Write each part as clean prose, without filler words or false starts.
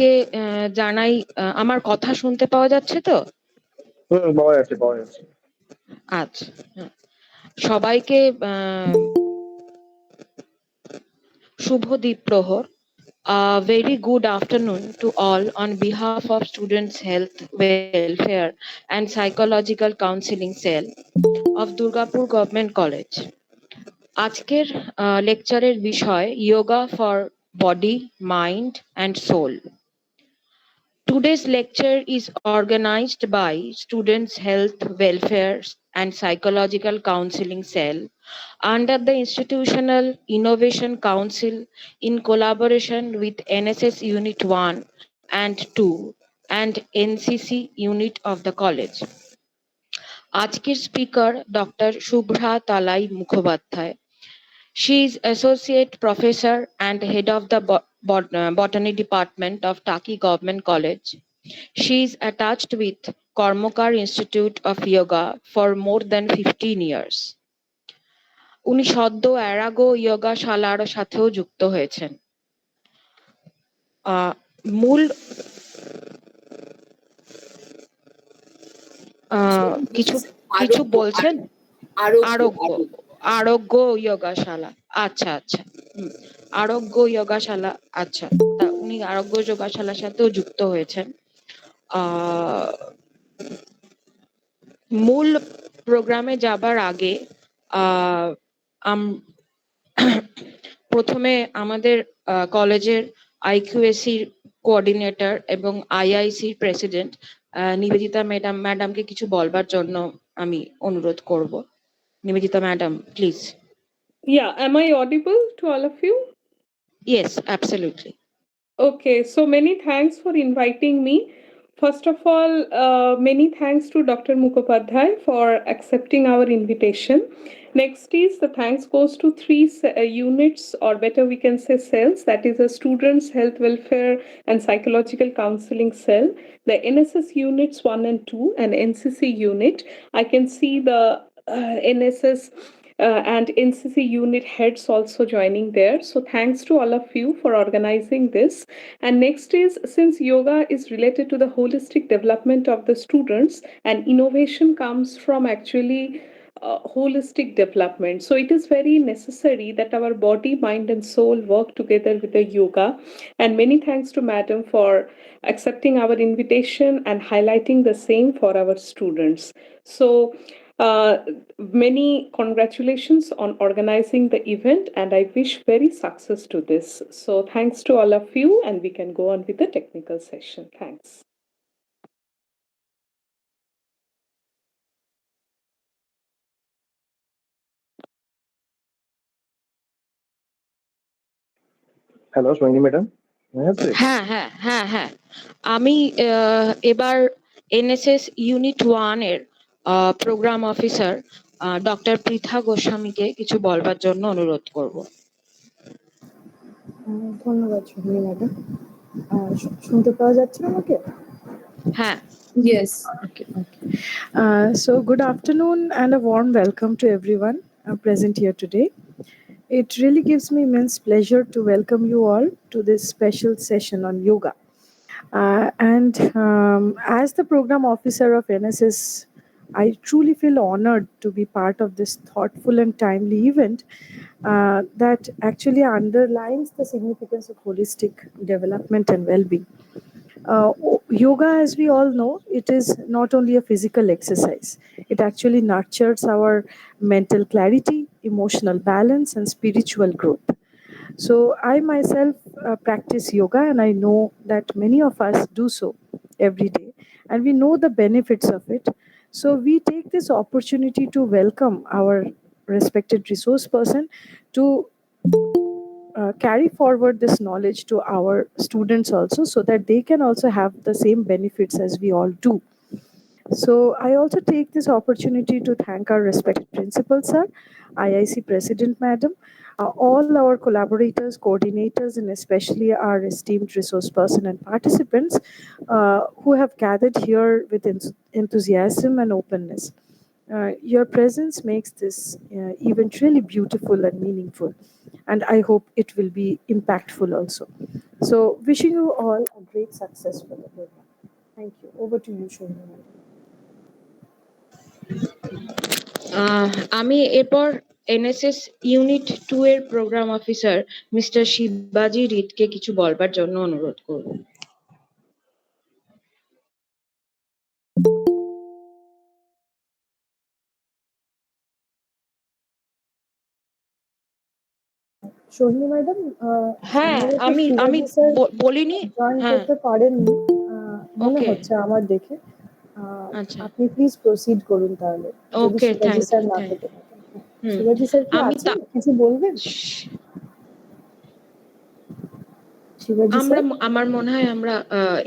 সবাইকে জানাই আমার কথা শুনতে পাওয়া যাচ্ছে তো? পাওয়া যাচ্ছে। আচ্ছা, সবাইকে শুভ দ্বীপ্রহর। Very good afternoon to all on behalf of Students' Health, Welfare and Psychological Counseling Cell of Durgapur Government College. আজকের লেকচারের বিষয় yoga for body, mind and soul. Today's lecture is organized by Students' Health, Welfare and Psychological Counseling Cell under the Institutional Innovation Council in collaboration with NSS Unit 1 and 2 and NCC Unit of the college. আজকের speaker doctor Shubhra তালাই Mukhopadhyay. She is Associate Professor and Head of the Botany Department of Taki Government College. She is attached with Kormokar Institute of Yoga for more than 15 years. উনি সদ্য অ্যারাগো যোগা শালার সাথেও যুক্ত হয়েছেন। মূল কিছু কিছু বলছেন? আরোগ্য যোগাশালা। আচ্ছা আচ্ছা, আরোগ্য যোগাশালা। আচ্ছা, উনি আরোগ্য যোগাশালার সাথেও যুক্ত হয়েছেন। মূল প্রোগ্রামে যাবার আগে প্রথমে আমাদের কলেজের আইকিউএসির কোঅর্ডিনেটর এবং আইআইসির প্রেসিডেন্ট নিবেদিতা ম্যাডামকে কিছু বলবার জন্য আমি অনুরোধ করব। Nivedita madam, please. Yeah, am I audible to all of you? Yes, absolutely. Okay, so many thanks for inviting me. First of all, many thanks to Dr. Mukhopadhyay for accepting our invitation. Next is the thanks goes to three units, or better we can say cells, that is the Students' Health, Welfare and Psychological Counseling Cell, the NSS Units 1 and 2 and NCC unit. I can see the NSS and NCC unit heads also joining there. So thanks to all of you for organizing this. And next is, since yoga is related to the holistic development of the students and innovation comes from actually holistic development. So it is very necessary that our body, mind and soul work together with the yoga. And many thanks to Madam for accepting our invitation and highlighting the same for our students. So many congratulations on organizing the event, and I wish very success to this. So thanks to all of you, and we can go on with the technical session. Thanks. Hello Sohini madam. হ্যাঁ, আমি এবার NSS unit 1 এর programme officer doctor Pritha গোস্বামীকে কিছু বলবার জন্য অনুরোধ করব। ধন্যবাদ সোহিনী ম্যাডাম। শুনতে পাওয়া যাচ্ছে আমাকে? হ্যাঁ। Yes. Okay. So good afternoon and a warm welcome to everyone present here today. It really gives me immense pleasure to welcome you all to this special session on yoga. And as the program officer of NSS, I truly feel honored to be part of this thoughtful and timely event that actually underlines the significance of holistic development and well-being. Yoga, as we all know, it is not only a physical exercise. It actually nurtures our mental clarity, emotional balance, and spiritual growth. So I myself practice yoga, and I know that many of us do so every day, and we know the benefits of it. So we take this opportunity to welcome our respected resource person to carry forward this knowledge to our students also, so that they can also have the same benefits as we all do. So I also take this opportunity to thank our respected principal sir, IIC President Madam, all our collaborators, coordinators, and especially our esteemed resource person and participants who have gathered here with enthusiasm and openness. Your presence makes this event really beautiful and meaningful, and I hope it will be impactful also. So, wishing you all a great success for the program. Thank you. Over to you, Shohini. আমি এরপর NSS unit 2 এর programme officer mister শিবাজি রিডকে কিছু বলবার জন্য অনুরোধ করব। Sohini madam, হ্যাঁ, আমি আমি শিবাজি স্যার বলিনি। জয়েন হ্যাঁ, করতে পারেননি মনে ওকে, হচ্ছে আমার দেখে। আচ্ছা, আপনি প্লিজ প্রসিড করুন তাহলে, যদি ওকে, শিবাজি থ্যাংক স্যার ইউ, না থ্যাংক থেকে থাকেন। হুম শিবাজি স্যার কি আমি আছেন, কিছু বলবেন? শিবাজি আমরা স্যার, আমার মনে হয় আমরা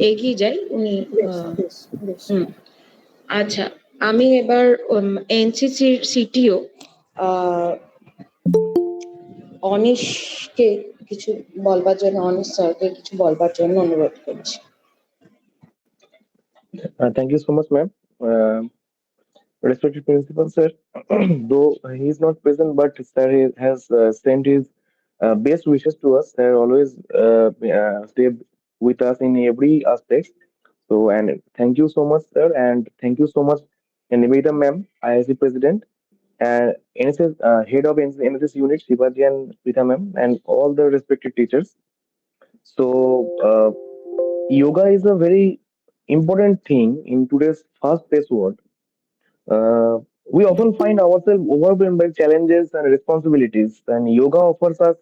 এগিয়ে যাই। উনি বেশ বেশ বেশ। হুম আচ্ছা, আমি এবার এনসিসির সিটিও অনিশকে কিছু বলবার জন্য, অনিশ স্যারকে কিছু বলবার জন্য অনুরোধ করছি। Thank you so much, ma'am. Respected principal, sir. Though he is not present, but sir has sent his best wishes to us. Sir always stay with us in every aspect. So, and thank you so much, sir, and thank you so much, Nivedita ma'am, IIC president, and NSS head of NSS unit, Shivaji and Prita ma'am, and all the respected teachers. So, yoga is a very important thing in today's fast-paced world. Uh, we often find ourselves overwhelmed by challenges and responsibilities, and yoga offers us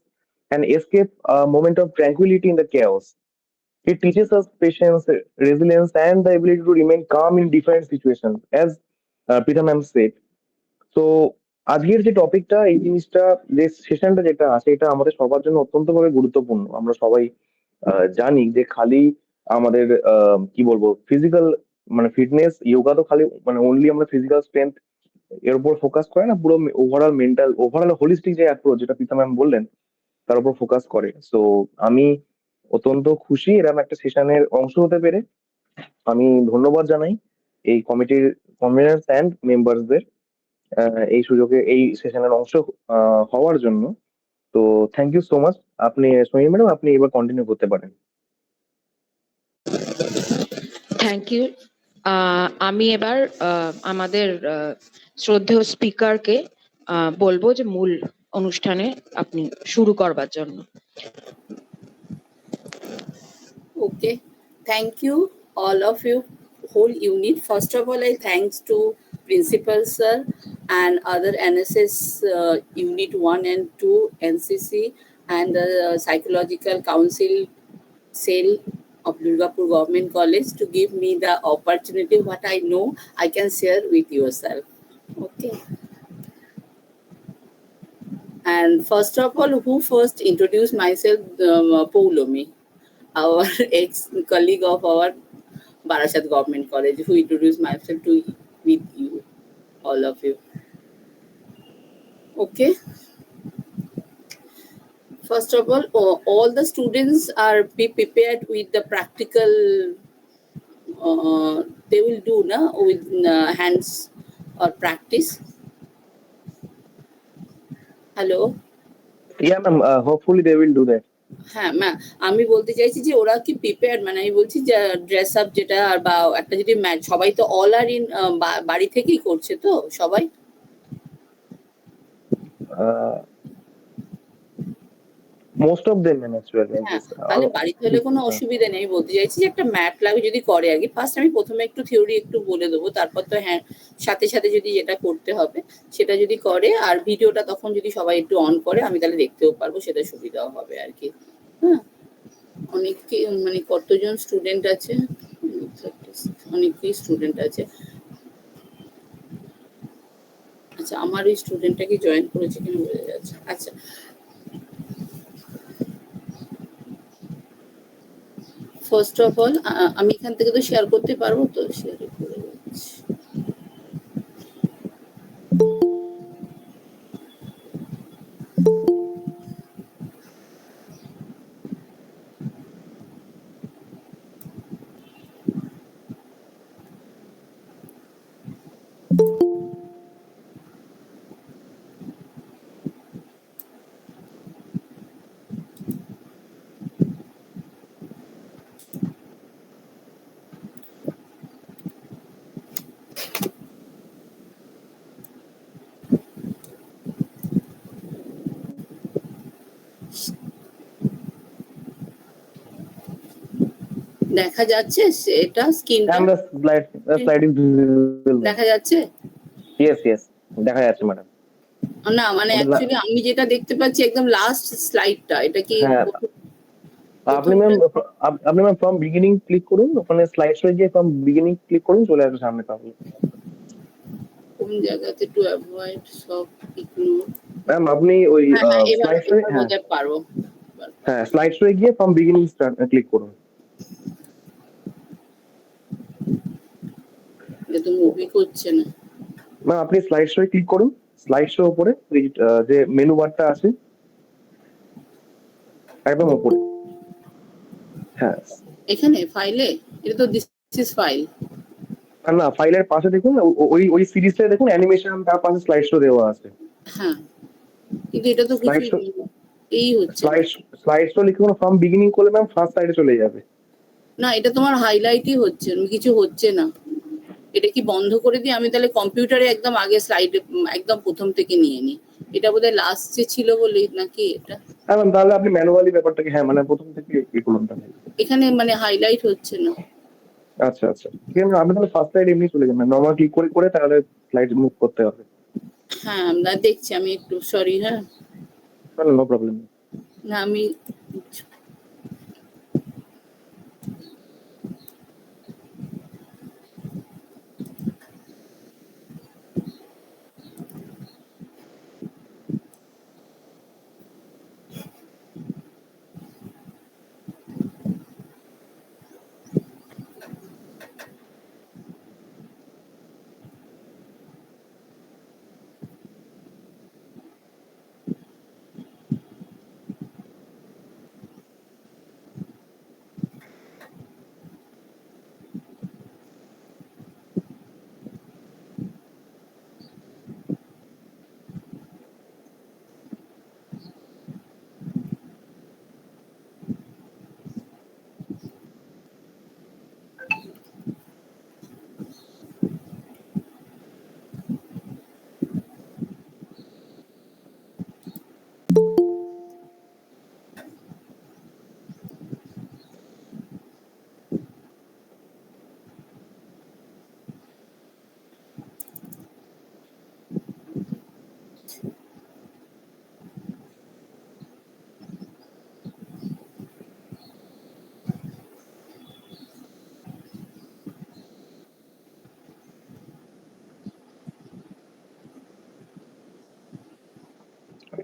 an escape, a moment of tranquility in the chaos. It teaches us patience, resilience, and the ability to remain calm in different situations, as Prita ma'am said. তো আজকের যে টপিকটা, এই জিনিসটা, যে সেশনটা যেটা আছে, এটা আমাদের সবার জন্য অত্যন্তভাবে গুরুত্বপূর্ণ। আমরা সবাই জানি যে খালি আমাদের কি বলবো, ফিজিক্যাল মানে ফিটনেস, যোগা তো খালি মানে অনলি আমরা ফিজিক্যাল স্ট্রেংথ এর উপর ফোকাস করে না, পুরো ওভারঅল মেন্টাল, ওভারঅল হোলিস্টিক যে অ্যাপ্রোচ, যেটা প্রীতা ম্যাম বললেন, তার উপর ফোকাস করে। সো আমি অত্যন্ত খুশি এরকম একটা সেশনের অংশ হতে পেরে। আমি ধন্যবাদ জানাই এই কমিটির কনভেনার্স অ্যান্ড মেম্বারসদের এই সুযোগে এই সেশনের অংশ হওয়ার জন্য। তো থ্যাংক ইউ সো মাচ। আপনি সোহিনী ম্যাডাম, আপনি এবার কন্টিনিউ করতে পারেন। Thank you. আমি এবার আমাদের শ্রদ্ধেয় স্পিকারকে বলবো যে মূল অনুষ্ঠানে আপনি শুরু করবার জন্য। Okay, thank you, all of you, whole unit. First of all, I thanks to Principal Sir and other NSS Unit 1 and 2, NCC, and the Psychological Council Cell of Durgapur Government College to give me the opportunity. What I know, I can share with yourself. Okay. And first of all, who first introduced myself? Poulomi, our ex-colleague of our Barashat Government College, who introduced myself to with you, all of you. Okay. First of all the students are be prepared with the practical. They will do na with hands or practice. Hello. Yeah, ma'am. Hopefully they will do that. হ্যাঁ ma'am, আমি বলতে চাইছি যে ওরা কি prepared, মানে আমি বলছি যে ড্রেস আপ যেটা আর বা একটা যদি ম্যাচ, সবাই তো অল আর ইন বাড়ি থেকেই করছে তো সবাই। Most of them, ma'am, actually. হ্যাঁ, তাহলে বাড়িতে হলে কোনো অসুবিধা নেই। আমি বলতে চাইছি যে একটা ম্যাট লাগবে যদি করে আগে। ফার্স্ট আমি প্রথমে একটু থিওরি একটু বলে দেবো, তারপর তো হ্যাঁ সাথে সাথে যদি যেটা করতে হবে সেটা যদি করে, আর ভিডিওটা তখন যদি সবাই একটু অন করে আমি তাহলে দেখতেও পারবো, সেটা সুবিধাও হবে আর কি। হ্যাঁ, অনেকে মানে কতজন স্টুডেন্ট আছে, অনেকেই স্টুডেন্ট আছে। আচ্ছা, আমার এই স্টুডেন্টটা কি জয়েন করেছে কিনা বোঝা যাচ্ছে। আচ্ছা, ফার্স্ট অফ অল আমি এখান থেকে তো শেয়ার করতে পারবো, তো শেয়ার করে যাচ্ছি। দেখা যাচ্ছে সেটা স্ক্রিনটা? And the slide is visible. দেখা যাচ্ছে? Yes, দেখা যাচ্ছে ম্যাডাম। না মানে অ্যাকচুয়ালি আমি যেটা দেখতে পাচ্ছি একদম লাস্ট স্লাইডটা, এটা কি হ্যাঁ, আপনি ম্যাম ফ্রম বিগিনিং ক্লিক করুন, ওখানে স্লাইড শো গিয়ে ফ্রম বিগিনিং ক্লিক করুন, চলে আসবে সামনে তাহলে। কোন জায়গাতে টু অ্যাভয়েড সব ইগনোর? ম্যাম আপনি ওই এবার স্লাইড শো, বোঝাতে পারবো। হ্যাঁ স্লাইড শো গিয়ে ফ্রম বিগিনিং ক্লিক করুন। এটা তো মুভি করছে না। ম্যাম আপনি স্লাইড শো ক্লিক করুন, স্লাইড শো উপরে যে মেনু বারটা আছে একদম উপরে। হ্যাঁ এখানে ফাইলে এটা তো দিস ইজ ফাইল। না, ফাইলের পাশে দেখুন, ওই সিরিজটা দেখুন, অ্যানিমেশন, তার পাশে স্লাইড শো দেওয়া আছে। হ্যাঁ কিন্তু এটা তো কিছু এই হচ্ছে স্লাইড শো লিখুন, ফ্রম বিগিনিং করলে ম্যাম ফার্স্ট সাইডে চলে যাবে। না, এটা তোমার হাইলাইটই হচ্ছে, কিছু হচ্ছে না। এটা কি বন্ধ করে দিই আমি তাহলে কম্পিউটারে একদম আগে স্লাইডে একদম প্রথম থেকে নিয়ে নিই? এটা বোধহয় লাস্টে ছিল বলে নাকি এটা? হ্যাঁ ম্যাম, তাহলে আপনি ম্যানুয়ালি ব্যাপারটাকে, হ্যাঁ মানে প্রথম থেকে করুন তাহলে। এখানে মানে হাইলাইট হচ্ছে না। আচ্ছা ঠিক আছে, আপনি তাহলে ফার্স্ট সাইড এমনি চলে যান, নরমাল ক্লিক করে তাহলে স্লাইড মুভ করতে হবে। হ্যাঁ আমরা দেখছি, আমি একটু সরি। হ্যাঁ নো প্রবলেম। না আমি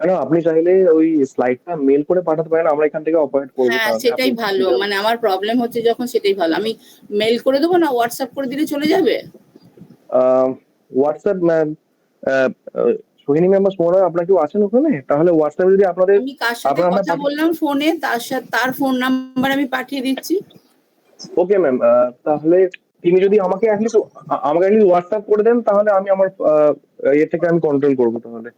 কেন আপনি চাইলে ওই স্লাইডটা মেল করে পাঠাতে পারেন, আমরা এখান থেকে অপারেট করবো। হ্যাঁ তাহলে সেটাই ভালো, মানে আমার প্রবলেম হচ্ছে যখন, সেটাই ভালো। আমি মেল করে দেবো না হোয়াটসঅ্যাপ করে দিলে চলে যাবে? হোয়াটসঅ্যাপ ম্যাম, সোহিনী ম্যাম বা সোমনা আপনার কেউ আছেন ওখানে? তাহলে হোয়াটসঅ্যাপে যদি আপনাদের, আমি কার সাথে কথা বললাম ফোনে, তার সাথে তার ফোন নাম্বার আমি পাঠিয়ে দিচ্ছি। ওকে ম্যাম, তাহলে তিনি যদি আমাকে অ্যাটলিস্ট হোয়াটসঅ্যাপ করে দেন, তাহলে আমি আমার ইয়ে থেকে আমি কন্ট্রোল করবো তাহলে।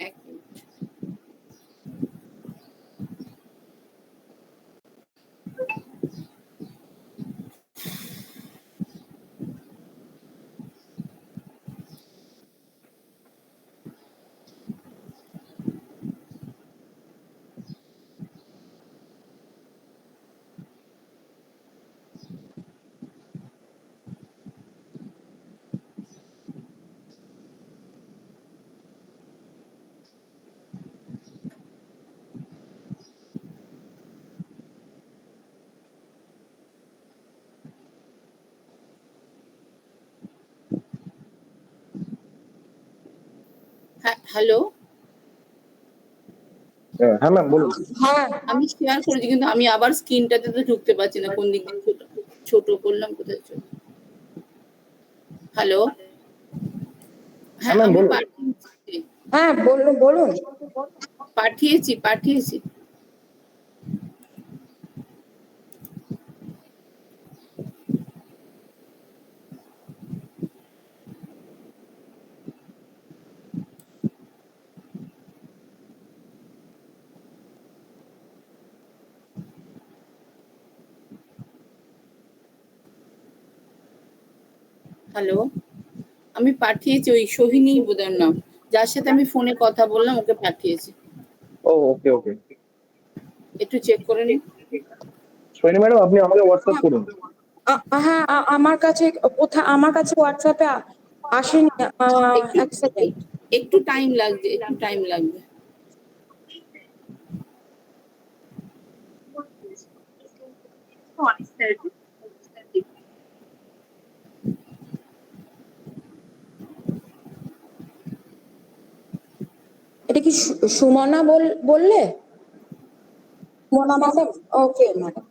এক মিনিট। হ্যাঁ হ্যালো, হ্যাঁ ম্যাম বলুন। আমি শেয়ার করেছি কিন্তু আমি আবার স্ক্রিনটাতে তো ঢুকতে পারছি না, কোন দিক দিয়ে ছোট করলাম, কোথায় ছোট? হ্যালো, হ্যাঁ ম্যাম আমি বলুন। পাঠিয়েছি হ্যাঁ বলুন। পাঠিয়েছি। হ্যালো, আমি পাঠিয়েছি, ওই সোহিনী বোধহয় নাম, যার সাথে আমি ফোনে কথা বললাম, ওকে পাঠিয়েছি। ও ওকে ওকে, একটু চেক করে নিন। সোহিনী ম্যাডাম আপনি আমাকে হোয়াটসঅ্যাপ করুন। হ্যাঁ, আমার কাছে হোয়াটসঅ্যাপে আসেনি। এক সেকেন্ড। একটু টাইম লাগবে, একটু টাইম লাগবে। এটা কি সুমনা বললে? সুমনা ম্যাডাম? Okay madam.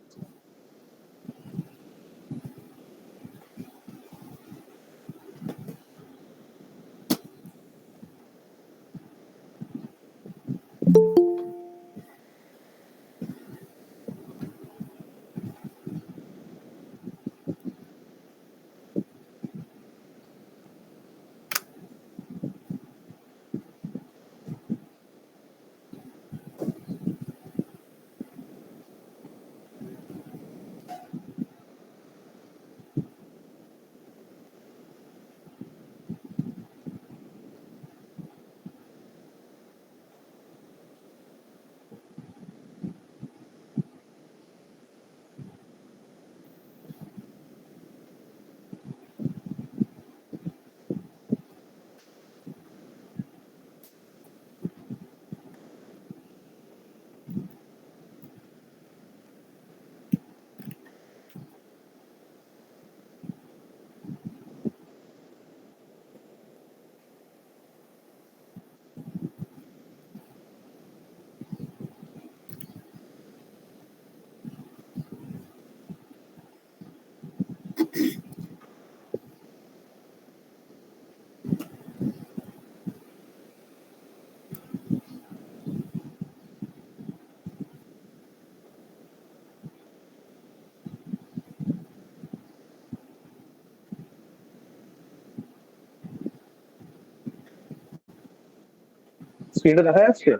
স্ক্রিনটা দেখা যাচ্ছে?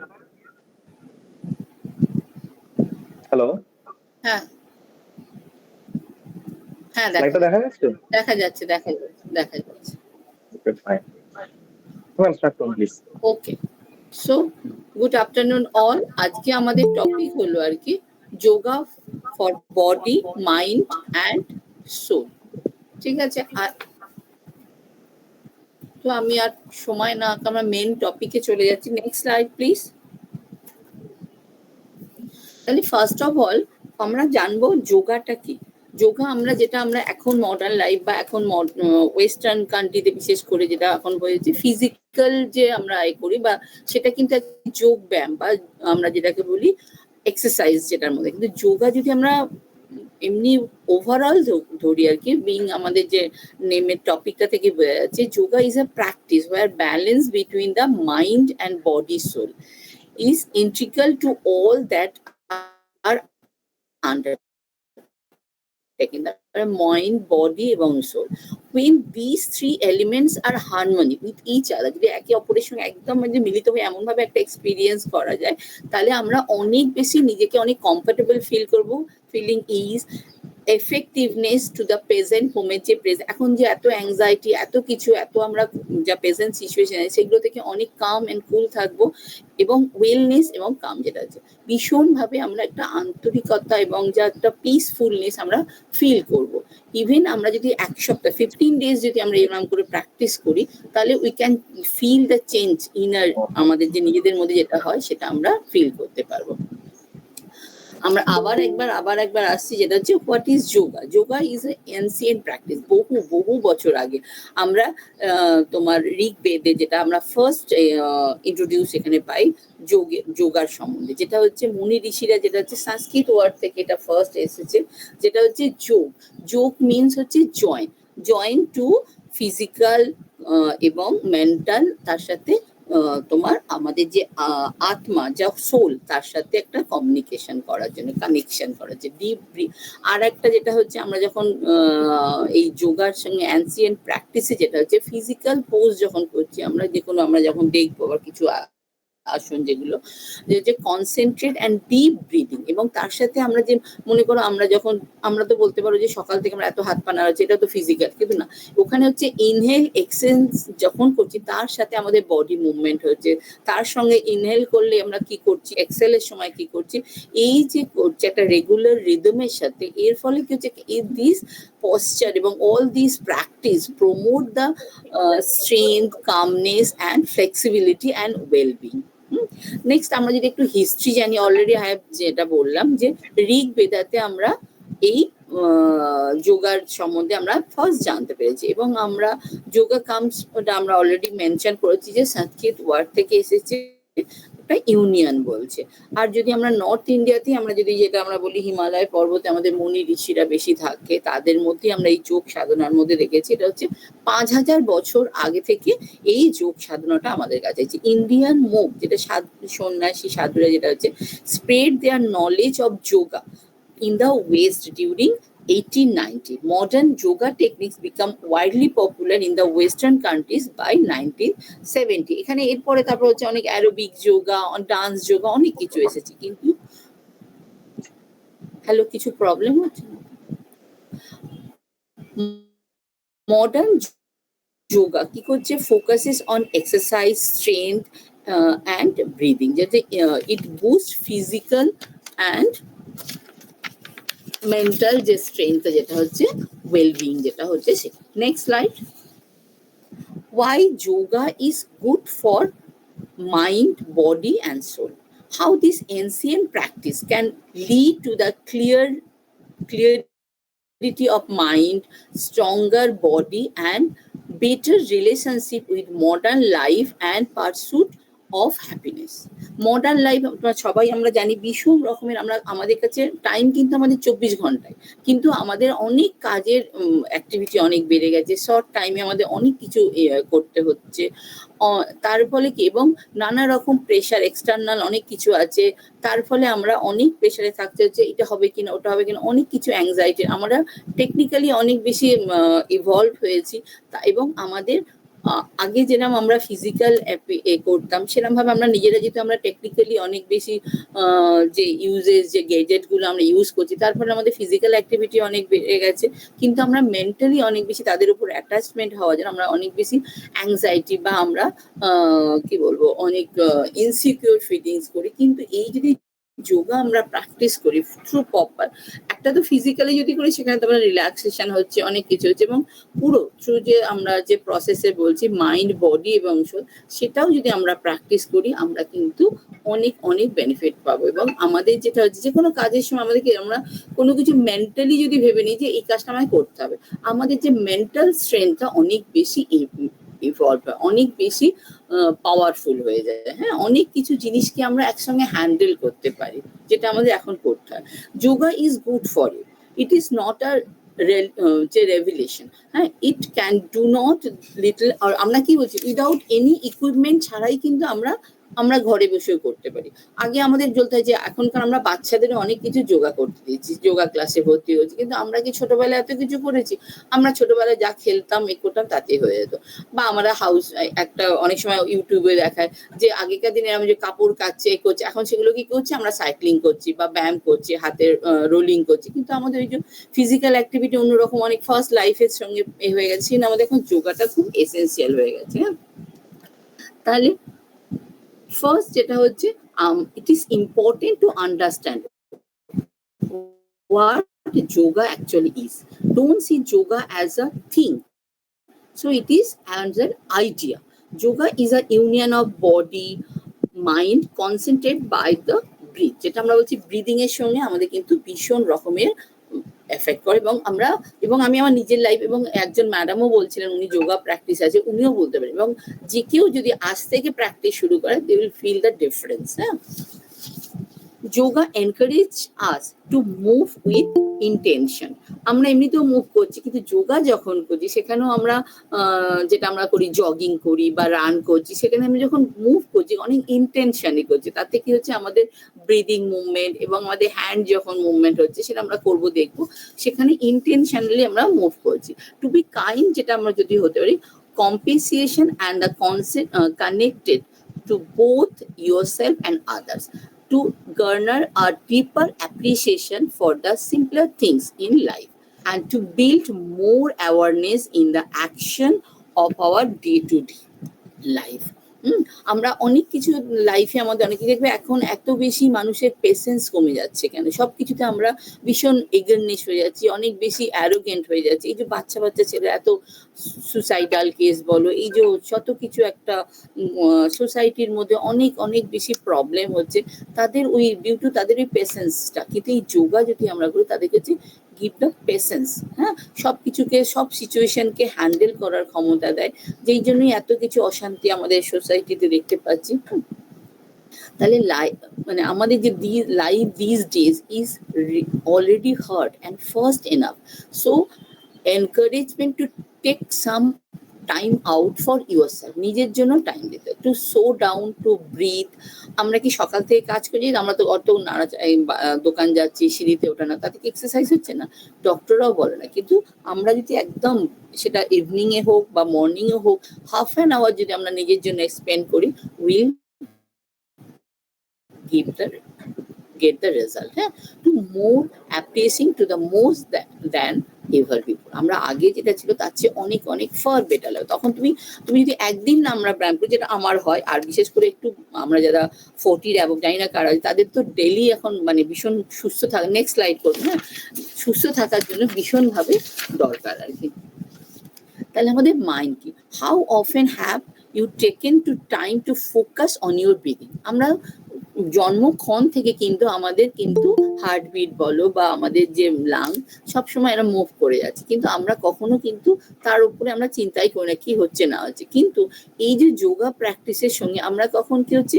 হ্যালো, হ্যাঁ হ্যাঁ, স্লাইডটা দেখা যাচ্ছে? দেখা যাচ্ছে, দেখা যাচ্ছে, দেখা যাচ্ছে। ওকে ফাইন, ম্যাম স্টার্ট করুন please. Okay, so good afternoon all. আজকে আমাদের টপিক হলো আর কি yoga for body, mind and soul. ঠিক আছে, তো আমি আর সময় না, আমরা মেন টপিকে চলে যাচ্ছি। Next slide please. তাহলে ফার্স্ট অফ অল আমরা জানবো যোগাটা কি। যোগা আমরা যেটা আমরা এখন মডার্ন লাইফ বা এখন ওয়েস্টার্ন কান্ট্রিতে বিশেষ করে যেটা এখন হয়েছে ফিজিক্যাল যে আমরা করি, বা সেটা কিন্তু যোগ ব্যায়াম বা আমরা যেটাকে বলি এক্সারসাইজ যেটার মধ্যে। কিন্তু যোগা যদি আমরা এমনি ওভারঅল ধরি আর কি, বিং আমাদের যে নেমের টপিকটা থেকে বোঝা যাচ্ছে, yoga is a practice war balance between the mind and body soul is integral to all that are undertaken, the mind, body এবং soul. When these three elements are harmonic with each other, যদি একে অপরের সঙ্গে একদম মিলিত হয়ে এমন ভাবে একটা এক্সপিরিয়েন্স করা যায়, তাহলে আমরা অনেক বেশি নিজেকে অনেক কমফোর্টেবল ফিল করবো, feeling is effectiveness to the present moment. যে এখন যে এত অ্যাংজাইটি, এত কিছু, এত আমরা যা প্রেজেন্ট সিচুয়েশন সেগুলো থেকে অনেক কাম অ্যান্ড কুল থাকবো, এবং ওয়েলনেস এবং কাম যেটা আছে ভীষণভাবে আমরা একটা আন্তরিকতা এবং যা একটা পিসফুলনেস আমরা ফিল করব। ইভেন আমরা যদি এক সপ্তাহ 15 days যদি আমরা এরকম করে প্র্যাকটিস করি, তাহলে we can feel the change inner, আমাদের যে নিজেদের মধ্যে যেটা হয় সেটা আমরা ফিল করতে পারবো। আমরা আবার একবার আসছি, যেটা হচ্ছে what is yoga. Yoga is ancient practice. বহু বছর আগে আমরা তোমার ঋগ্বেদে যেটা আমরা ফার্স্ট ইন্ট্রোডিউস এখানে পাই যোগার সম্বন্ধে, যেটা হচ্ছে মুনি ঋষিরা, যেটা হচ্ছে সংস্কৃত ওয়ার্ড থেকে এটা ফার্স্ট এসেছে, যেটা হচ্ছে যোগ। যোগ মিনস হচ্ছে জয়েন টু ফিজিক্যাল এবং মেন্টাল, তার সাথে তোমার আমাদের যে আত্মা, যা সোল, তার সাথে একটা কমিউনিকেশন করার জন্য, কানেকশন করার জন্য ডিপ। আর একটা যেটা হচ্ছে আমরা যখন এই যোগার সঙ্গে অ্যানসিয়েন্ট প্র্যাকটিসে যেটা হচ্ছে ফিজিক্যাল পোজ যখন করছি আমরা, যে কোনো আমরা যখন দেখবো বা কিছু আসন যেগুলো, যে কনসেন্ট্রেট অ্যান্ড ডিপ ব্রিদিং, এবং তার সাথে আমরা যে মনে করো আমরা যখন, আমরা তো বলতে পারো যে সকাল থেকে আমরা এত হাত পা নাড়াচ্ছি, এটা তো ফিজিক্যাল, কিন্তু না, ওখানে হচ্ছে ইনহেল এক্সহেল যখন করছি তার সাথে আমাদের বডি মুভমেন্ট হচ্ছে, তার সঙ্গে ইনহেল করলে আমরা কি করছি, এক্সেলের সময় কি করছি, এই যে করছি একটা রেগুলার রিদমের সাথে, এর ফলে কি হচ্ছে দিস posture এবং all these practice promote the strength, calmness and flexibility and well-being. Next আমরা যদি একটু হিস্ট্রি জানি, অলরেডি আই যেটা বললাম যে ঋগ বেদাতে আমরা এই যোগার সম্বন্ধে আমরা ফার্স্ট জানতে পেরেছি, এবং আমরা যোগা কামস, ওটা আমরা অলরেডি মেনশন করেছি যে সংস্কৃত ওয়ার্ড থেকে এসেছে, একটা ইউনিয়ন বলছে। আর যদি আমরা নর্থ ইন্ডিয়াতে আমরা যদি যেটা আমরা বলি হিমালয় পর্বতে আমাদের মুনি ঋষিরা বেশি থাকে, তাদের মধ্যে আমরা এই যোগ সাধনার মধ্যে দেখেছি, এটা হচ্ছে 5000 বছর আগে থেকে এই যোগ সাধনাটা আমাদের কাছে আছে। ইন্ডিয়ান মুখ যেটা সন্ন্যাসী সাধুরা যেটা হচ্ছে spread their knowledge of yoga in the West during 1890. Modern yoga techniques become widely popular in the Western countries by 1970. এখানে এরপরে তারপর হচ্ছে অনেক অ্যারোবিক যোগা, ডান্স যোগা, অনেক কিছু এসেছে। কিন্তু হ্যালো, কিছু প্রবলেম হচ্ছে? মডার্ন যোগা কি করছে, focuses on exercise, strength and breathing, যাতে it boost physical and mental যে স্ট্রেংথ যেটা হচ্ছে ওয়েলবিং যেটা হচ্ছে সে। Next slide. Why yoga is good for mind, body and soul. How this ancient practice can lead to the clarity of mind, stronger body and better relationship with modern life and pursuit of happiness. Modern life সবাই আমরা জানি ভীষণ রকমের, আমরা আমাদের কাছে time কিন্তু আমাদের 24 ঘন্টায়, কিন্তু আমাদের অনেক কাজের অ্যাক্টিভিটি অনেক বেড়ে গেছে, শর্ট টাইমে আমাদের অনেক কিছু করতে হচ্ছে, তার ফলে কি, এবং নানা রকম প্রেশার এক্সটার্নাল অনেক কিছু আছে, তার ফলে আমরা অনেক প্রেশারে থাকতে হচ্ছে, এটা হবে কিনা ওটা হবে কিনা, অনেক কিছু অ্যাংজাইটি, আমরা টেকনিক্যালি অনেক বেশি ইভলভ হয়েছি, এবং আমাদের আগে যেরকম আমরা ফিজিক্যাল করতাম সেরকম ভাবে আমরা নিজেরা, যেহেতু আমরা টেকনিক্যালি অনেক বেশি যে ইউজেস যে গ্যাজেট গুলো আমরা ইউজ করছি, তার ফলে আমাদের ফিজিক্যাল অ্যাক্টিভিটি অনেক বেড়ে গেছে, কিন্তু আমরা মেন্টালি অনেক বেশি তাদের উপর অ্যাটাচমেন্ট হওয়ার জন্য আমরা অনেক বেশি অ্যাংজাইটি বা আমরা কি বলবো অনেক ইনসিকিউর ফিলিংস করি। কিন্তু এই যদি যোগা আমরা প্র্যাকটিস করি থ্রু প্রপার, একটা তো ফিজিক্যালি যদি করি সেখানে তো আমরা রিল্যাক্সেশন হচ্ছে, অনেক কিছু হচ্ছে, এবং পুরো থ্রু যে আমরা যে প্রসেসে বলছি মাইন্ড, বডি এবং সোল, সেটাও যদি আমরা প্র্যাকটিস করি আমরা কিন্তু অনেক অনেক বেনিফিট পাবো। এবং আমাদের যেটা হচ্ছে যে কোনো কাজের সময় আমাদেরকে আমরা কোনো কিছু মেন্টালি যদি ভেবে নিই যে এই কাজটা আমায় করতে হবে, আমাদের যে মেন্টাল স্ট্রেংথটা অনেক বেশি ইভলভ হয়, অনেক বেশি পাওয়ারফুল হয়ে যায়। হ্যাঁ, অনেক কিছু জিনিসকে আমরা একসঙ্গে হ্যান্ডেল করতে পারি, যেটা আমাদের এখন করতে হয়। Yoga is good for you, it is not a যে রেভুলেশন। হ্যাঁ, it can do not little, আর আমরা কি বলছি, উইদাউট এনি ইকুইপমেন্ট ছাড়াই কিন্তু আমরা ঘরে বসেও করতে পারি। আগে আমাদের বলতে হয় যে এখনকার আমরা বাচ্চাদের অনেক কিছু যোগা করতে দিচ্ছি, যোগা ক্লাসে ভর্তি হয়েছি, কিন্তু আমরা কি ছোটবেলায় এত কিছু করেছি? আমরা ছোটবেলায় যা খেলতাম এ করতাম তাতে হয়ে যেত। বা আমরা হাউস একটা অনেক সময় ইউটিউবে দেখায় যে আগেকার দিনে আমরা যে কাপড় কাচছে এ করছে, এখন সেগুলো কি করছি, আমরা সাইক্লিং করছি বা ব্যায়াম করছি, হাতের রোলিং করছি, কিন্তু আমাদের ওই যে ফিজিক্যাল অ্যাক্টিভিটি অন্যরকম অনেক ফার্স্ট লাইফের সঙ্গে হয়ে গেছে, কিন্তু আমাদের এখন যোগাটা খুব এসেন্সিয়াল হয়ে গেছে। হ্যাঁ, তাহলে ফার্স্ট যেটা হচ্ছে it is important to understand what yoga actually is. Don't see yoga as a thing, so it is as an idea. Yoga is a union of body, mind, concentrated by the breath, যেটা আমরা বলছি breathing এর সঙ্গে আমাদের কিন্তু ভীষণ রকমের effect করে। এবং আমি আমার নিজের লাইফ, এবং একজন ম্যাডামও বলছিলেন উনি যোগা প্র্যাকটিস আছে, উনিও বলতে পারেন, এবং যে কেউ যদি আজ থেকে প্র্যাকটিস শুরু করে they will feel the difference. হ্যাঁ, yoga encourage us to move with intention. আমরা এমনিতেও মুভ করছি, কিন্তু যোগা যখন করছি সেখানেও আমরা যেটা আমরা করি জগিং করি বা রান করছি, সেখানে আমি যখন মুভ করছি অনেক ইন্টেনশনই করছি, তাতে কি হচ্ছে আমাদের ব্রিদিং মুভমেন্ট এবং আমাদের হ্যান্ড যখন মুভমেন্ট হচ্ছে সেটা আমরা করবো দেখবো, সেখানে ইন্টেনশনালি আমরা মুভ করছি। টু বি কাইন্ড যেটা আমরা যদি হতে পারি, compensation and the concept connected to both yourself and others, to garner a deeper appreciation for the simpler things in life, and to build more awareness in the action of our day-to-day life. আমরা অনেক কিছু লাইফে আমাদের অনেকে দেখবে এখন এত বেশি মানুষের পেশেন্স কমে যাচ্ছে কেন, সবকিছুতে আমরা ভীষণ এগারনেস হয়ে যাচ্ছি, অনেক বেশি অ্যারোগেন্ট হয়ে যাচ্ছে। এই যে বাচ্চা বাচ্চা ছেলে এত সুসাইডাল কেস বলো, এই যে যত কিছু একটা সোসাইটির মধ্যে অনেক অনেক বেশি প্রবলেম হচ্ছে, তাদের ওই ডিউ টু তাদের ওই পেশেন্সটা। কিন্তু এই যোগা যদি আমরা করি তাদেরকে যে গিভ দ্য পেশেন্স, হ্যাঁ, সব কিছুকে সব সিচুয়েশনকে হ্যান্ডেল করার ক্ষমতা দেয়, যেই জন্যই এত কিছু অশান্তি আমাদের সোসাইটিতে দেখতে পাচ্ছি। তাহলে মানে আমাদের যে life this days is already hard and first enough, so encouragement to take some time out for yourself, নিজের জন্য টাইম দিতে, to so down, to breathe. আমরা কি সকাল থেকে কাজ করি, আমরা তো অত নাড়া দোকান যাচ্ছি, সিঁড়িতে ওঠা না, তাতে কি এক্সারসাইজ হচ্ছে না? ডক্টররাও বলে না, কিন্তু আমরা যদি একদম সেটা ইভিনিং এ হোক বা মর্নিং এ হোক, হাফ অ্যান আওয়ার যদি আমরা নিজের জন্য স্পেন্ড করি, will get the result, to more appeasing to the most than ever before। আমরা আগে যেটা ছিল তার চেয়ে অনেক অনেক ফার বেটার লাগে। তখন তুমি যদি একদিন না আমরা ব্যায়াম করি, যেটা আমার হয়, আর বিশেষ করে একটু আমরা যারা 40 এবং জানি না কারা, তাদের তো ডেইলি এখন মানে ভীষণ সুস্থ থাকা, নেক্সট স্লাইড করুন, হ্যাঁ, সুস্থ থাকার জন্য ভীষণভাবে দরকার আর কি। তাহলে আমাদের মাইন্ড কি, how often have you taken to time to focus on your breathing. আমরা জন্মক্ষণ থেকে কিন্তু আমাদের কিন্তু হার্টবিট বলো বা আমাদের যে লাং সবসময় এরা মুভ করে যাচ্ছে, কিন্তু আমরা কখনো কিন্তু তার উপরে আমরা চিন্তাই করি না কি হচ্ছে না হচ্ছে। কিন্তু এই যে যোগা প্র্যাকটিসের সঙ্গে আমরা কখন কি হচ্ছে,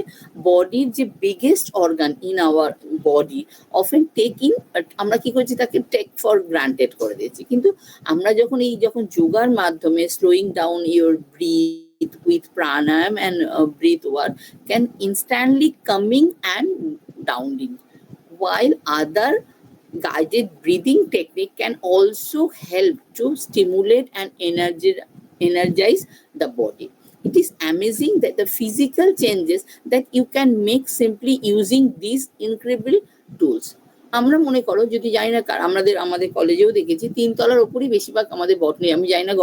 বডির যে biggest organ in our body often take in, আমরা কি করছি, তাকে টেক ফর গ্রান্টেড করে দিয়েছি। কিন্তু আমরা যখন যোগার মাধ্যমে slowing down your breath with pranayam and breath work can instantly coming and downing, while other guided breathing technique can also help to stimulate and energize the body. It is amazing that the physical changes that you can make simply using these incredible tools. আমরা মনে করো যদি জানি না, আমাদের কলেজেও দেখেছি 3 তলার ওপরই বেশিরভাগ আমাদের বটনি, আমি জানি না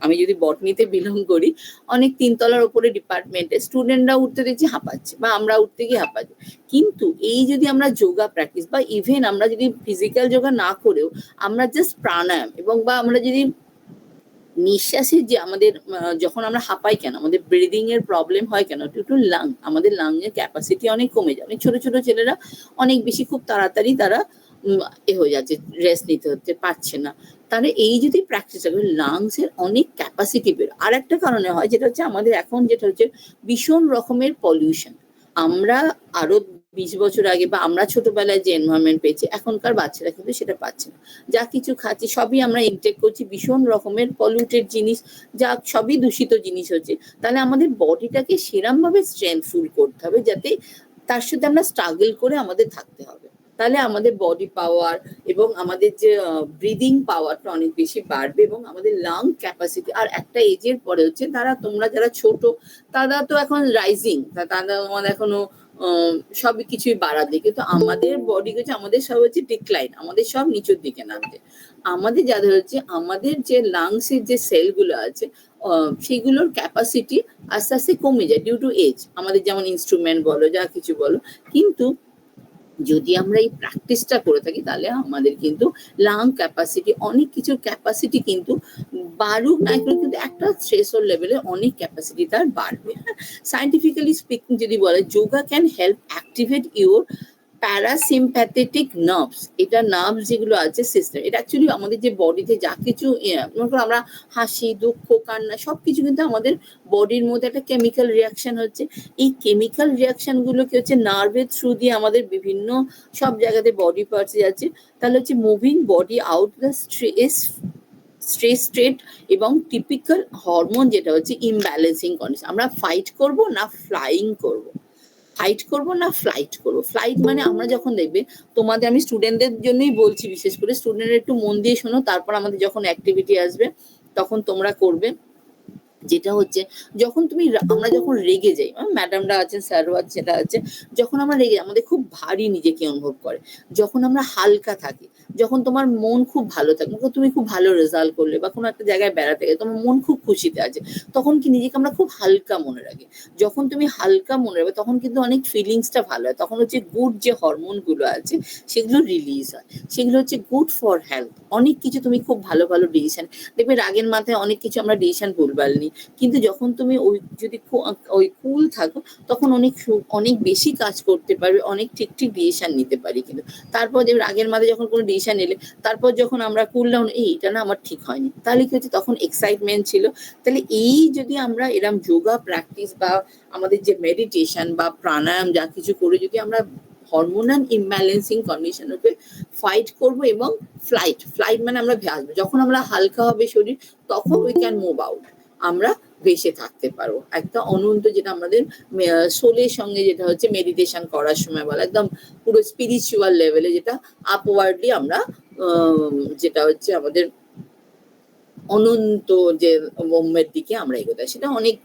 আমি যদি বটনিতে বিলং করি, অনেক 3 তলার ওপরে ডিপার্টমেন্টে স্টুডেন্টরা উঠতে দেখছি হাঁপাচ্ছে, বা আমরা উঠতে গিয়ে হাঁপাচ্ছি। কিন্তু এই যদি আমরা যোগা প্র্যাকটিস বা ইভেন আমরা যদি ফিজিক্যাল যোগা না করেও আমরা জাস্ট প্রাণায়াম এবং বা আমরা যদি নিঃশ্বাসের যে আমাদের যখন আমরা হাঁপাই কেন, আমাদের ব্রিদিং এর প্রবলেম হয় কেন, টু লাং, আমাদের লাং এর ক্যাপাসিটি অনেক কমে যায়। অনেক ছোট ছোট ছেলেরা অনেক বেশি খুব তাড়াতাড়ি তারা হয়ে যাচ্ছে, রেস্ট নিতে হতে পারছে না। তাহলে এই যদি প্র্যাকটিস হবে, লাংস এর অনেক ক্যাপাসিটি বেরো। আর একটা কারণে হয় যেটা হচ্ছে আমাদের এখন যেটা হচ্ছে ভীষণ রকমের পলিউশন। আমরা আরো 20 বছর আগে বা আমরা ছোটবেলায় যে এনভায়রনমেন্ট পেয়েছি, এখনকার বাচ্চারা কিন্তু সেটা পাচ্ছে না। যা কিছু খাচ্ছি সবই আমরা ইনটেক করছি ভীষণ রকমের পলিউটেড জিনিস, যা সবই দূষিত জিনিস হচ্ছে। তাহলে আমাদের বডিটাকে সেরম ভাবে স্ট্রেংথফুল করতে হবে যাতে তার সাথে আমরা স্ট্রাগল করে আমাদের থাকতে হবে। তাহলে আমাদের বডি পাওয়ার এবং আমাদের যে ব্রিদিং পাওয়ারটা অনেক বেশি বাড়বে, এবং আমাদের লাং ক্যাপাসিটি। আর একটা এজের পরে হচ্ছে তোমরা যারা ছোট তারা তো এখন রাইজিং, তারা আমাদের এখনো সব কিছুই বাড়ার দিকে, তো আমাদের বডি হচ্ছে আমাদের সব হচ্ছে ডিক্লাইন, আমাদের সব নিচের দিকে নামছে। আমাদের যাদের হচ্ছে আমাদের যে লাংসের যে সেলগুলো আছে সেগুলোর ক্যাপাসিটি আস্তে আস্তে কমে যায় ডিউ টু এজ, আমাদের যেমন ইনস্ট্রুমেন্ট বলো যা কিছু বলো। কিন্তু যদি আমরা এই প্র্যাকটিসটা করে থাকি তাহলে আমাদের কিন্তু লাং ক্যাপাসিটি, অনেক কিছুর ক্যাপাসিটি কিন্তু বাড়ুক না কিন্তু একটা থ্রেশহোল্ড লেভেলে অনেক ক্যাপাসিটি তার বাড়বে। সায়েন্টিফিক্যালি স্পিকিং যদি বলে, yoga can help activate your parasympathetic nerves. এটা নার্ভ যেগুলো আছে সিস্টেম, এটা অ্যাকচুয়ালি আমাদের যে বডিতে যা কিছু আমরা হাসি, দুঃখ, কান্না সবকিছু কিন্তু আমাদের বডির মধ্যে একটা কেমিক্যাল রিয়াকশন হচ্ছে। এই কেমিক্যাল রিয়াকশন গুলো কি হচ্ছে, নার্ভের থ্রু দিয়ে আমাদের বিভিন্ন সব জায়গাতে বডি পার্টসে যাচ্ছে। তাহলে হচ্ছে moving body out the stress state এবং টিপিক্যাল হরমোন যেটা হচ্ছে ইমব্যালেন্সিং কন্ডিশন। আমরা ফাইট করব না ফ্লাইং করব, ফাইট করব না ফ্লাইট করব। ফ্লাইট মানে আমরা যখন দেখবে, তোমাদের আমি স্টুডেন্টদের জন্যই বলছি, বিশেষ করে স্টুডেন্টরা একটু মন দিয়ে শোনো, তারপর আমাদের যখন অ্যাক্টিভিটি আসবে তখন তোমরা করবে। যেটা হচ্ছে যখন আমরা যখন রেগে যাই, ম্যাডামরা আছেন, স্যারও আছে, যেটা আছে যখন আমরা রেগে আমাদের খুব ভারী নিজেকে অনুভব করে, যখন আমরা হালকা থাকি, যখন তোমার মন খুব ভালো থাকে, তুমি খুব ভালো রেজাল্ট করলে বা কোনো একটা জায়গায় বেড়াতে গেলে তোমার মন খুব খুশিতে আছে, তখন কি নিজেকে আমরা খুব হালকা মনে রাখি। যখন তুমি হালকা মনে রাখবে তখন কিন্তু অনেক ফিলিংসটা ভালো হয়, তখন হচ্ছে গুড যে হরমোন গুলো আছে সেগুলো রিলিজ হয়, সেগুলো হচ্ছে গুড ফর হেলথ। অনেক কিছু তুমি খুব ভালো ভালো ডিসিশন দেখবে, রাগের মাথায় অনেক কিছু আমরা ডিসিশন ভুলভাল নিই, কিন্তু যখন তুমি যদি ওই কুল থাকো তখন অনেক বেশি কাজ করতে পারবে, অনেক ঠিক ঠিক ডিসিশন নিতে পারি। কিন্তু তারপর যে রাগের মাথায় যখন কোনো ডিসিশন এলে, তারপর যখন আমরা কুল ডাউন, এইটা না আমার ঠিক হয়নি, তাহলে কি হচ্ছে তখন এক্সাইটমেন্ট ছিল। তাহলে এই যদি আমরা এরম যোগা প্র্যাকটিস বা আমাদের যে মেডিটেশন বা প্রাণায়াম যা কিছু করে যদি আমরা হরমোনাল ইমব্যালেন্সিং কন্ডিশনকে ফাইট করব, এবং ফ্লাইট মানে আমরা ভাসবো, যখন আমরা হালকা হবে শরীর তখন উই ক্যান মুভ আউট, আমরা ভেসে থাকতে পারবো একটা অনন্ত, যেটা আমাদের সোলের সঙ্গে যেটা হচ্ছে মেডিটেশন করার সময় বলা, একদম পুরো স্পিরিচুয়াল লেভেলে, যেটা আপওয়ার্ডলি আমরা যেটা হচ্ছে আমাদের অনন্ত যে বোম্বের দিকে আমরা এগোতে, সেটা অনেক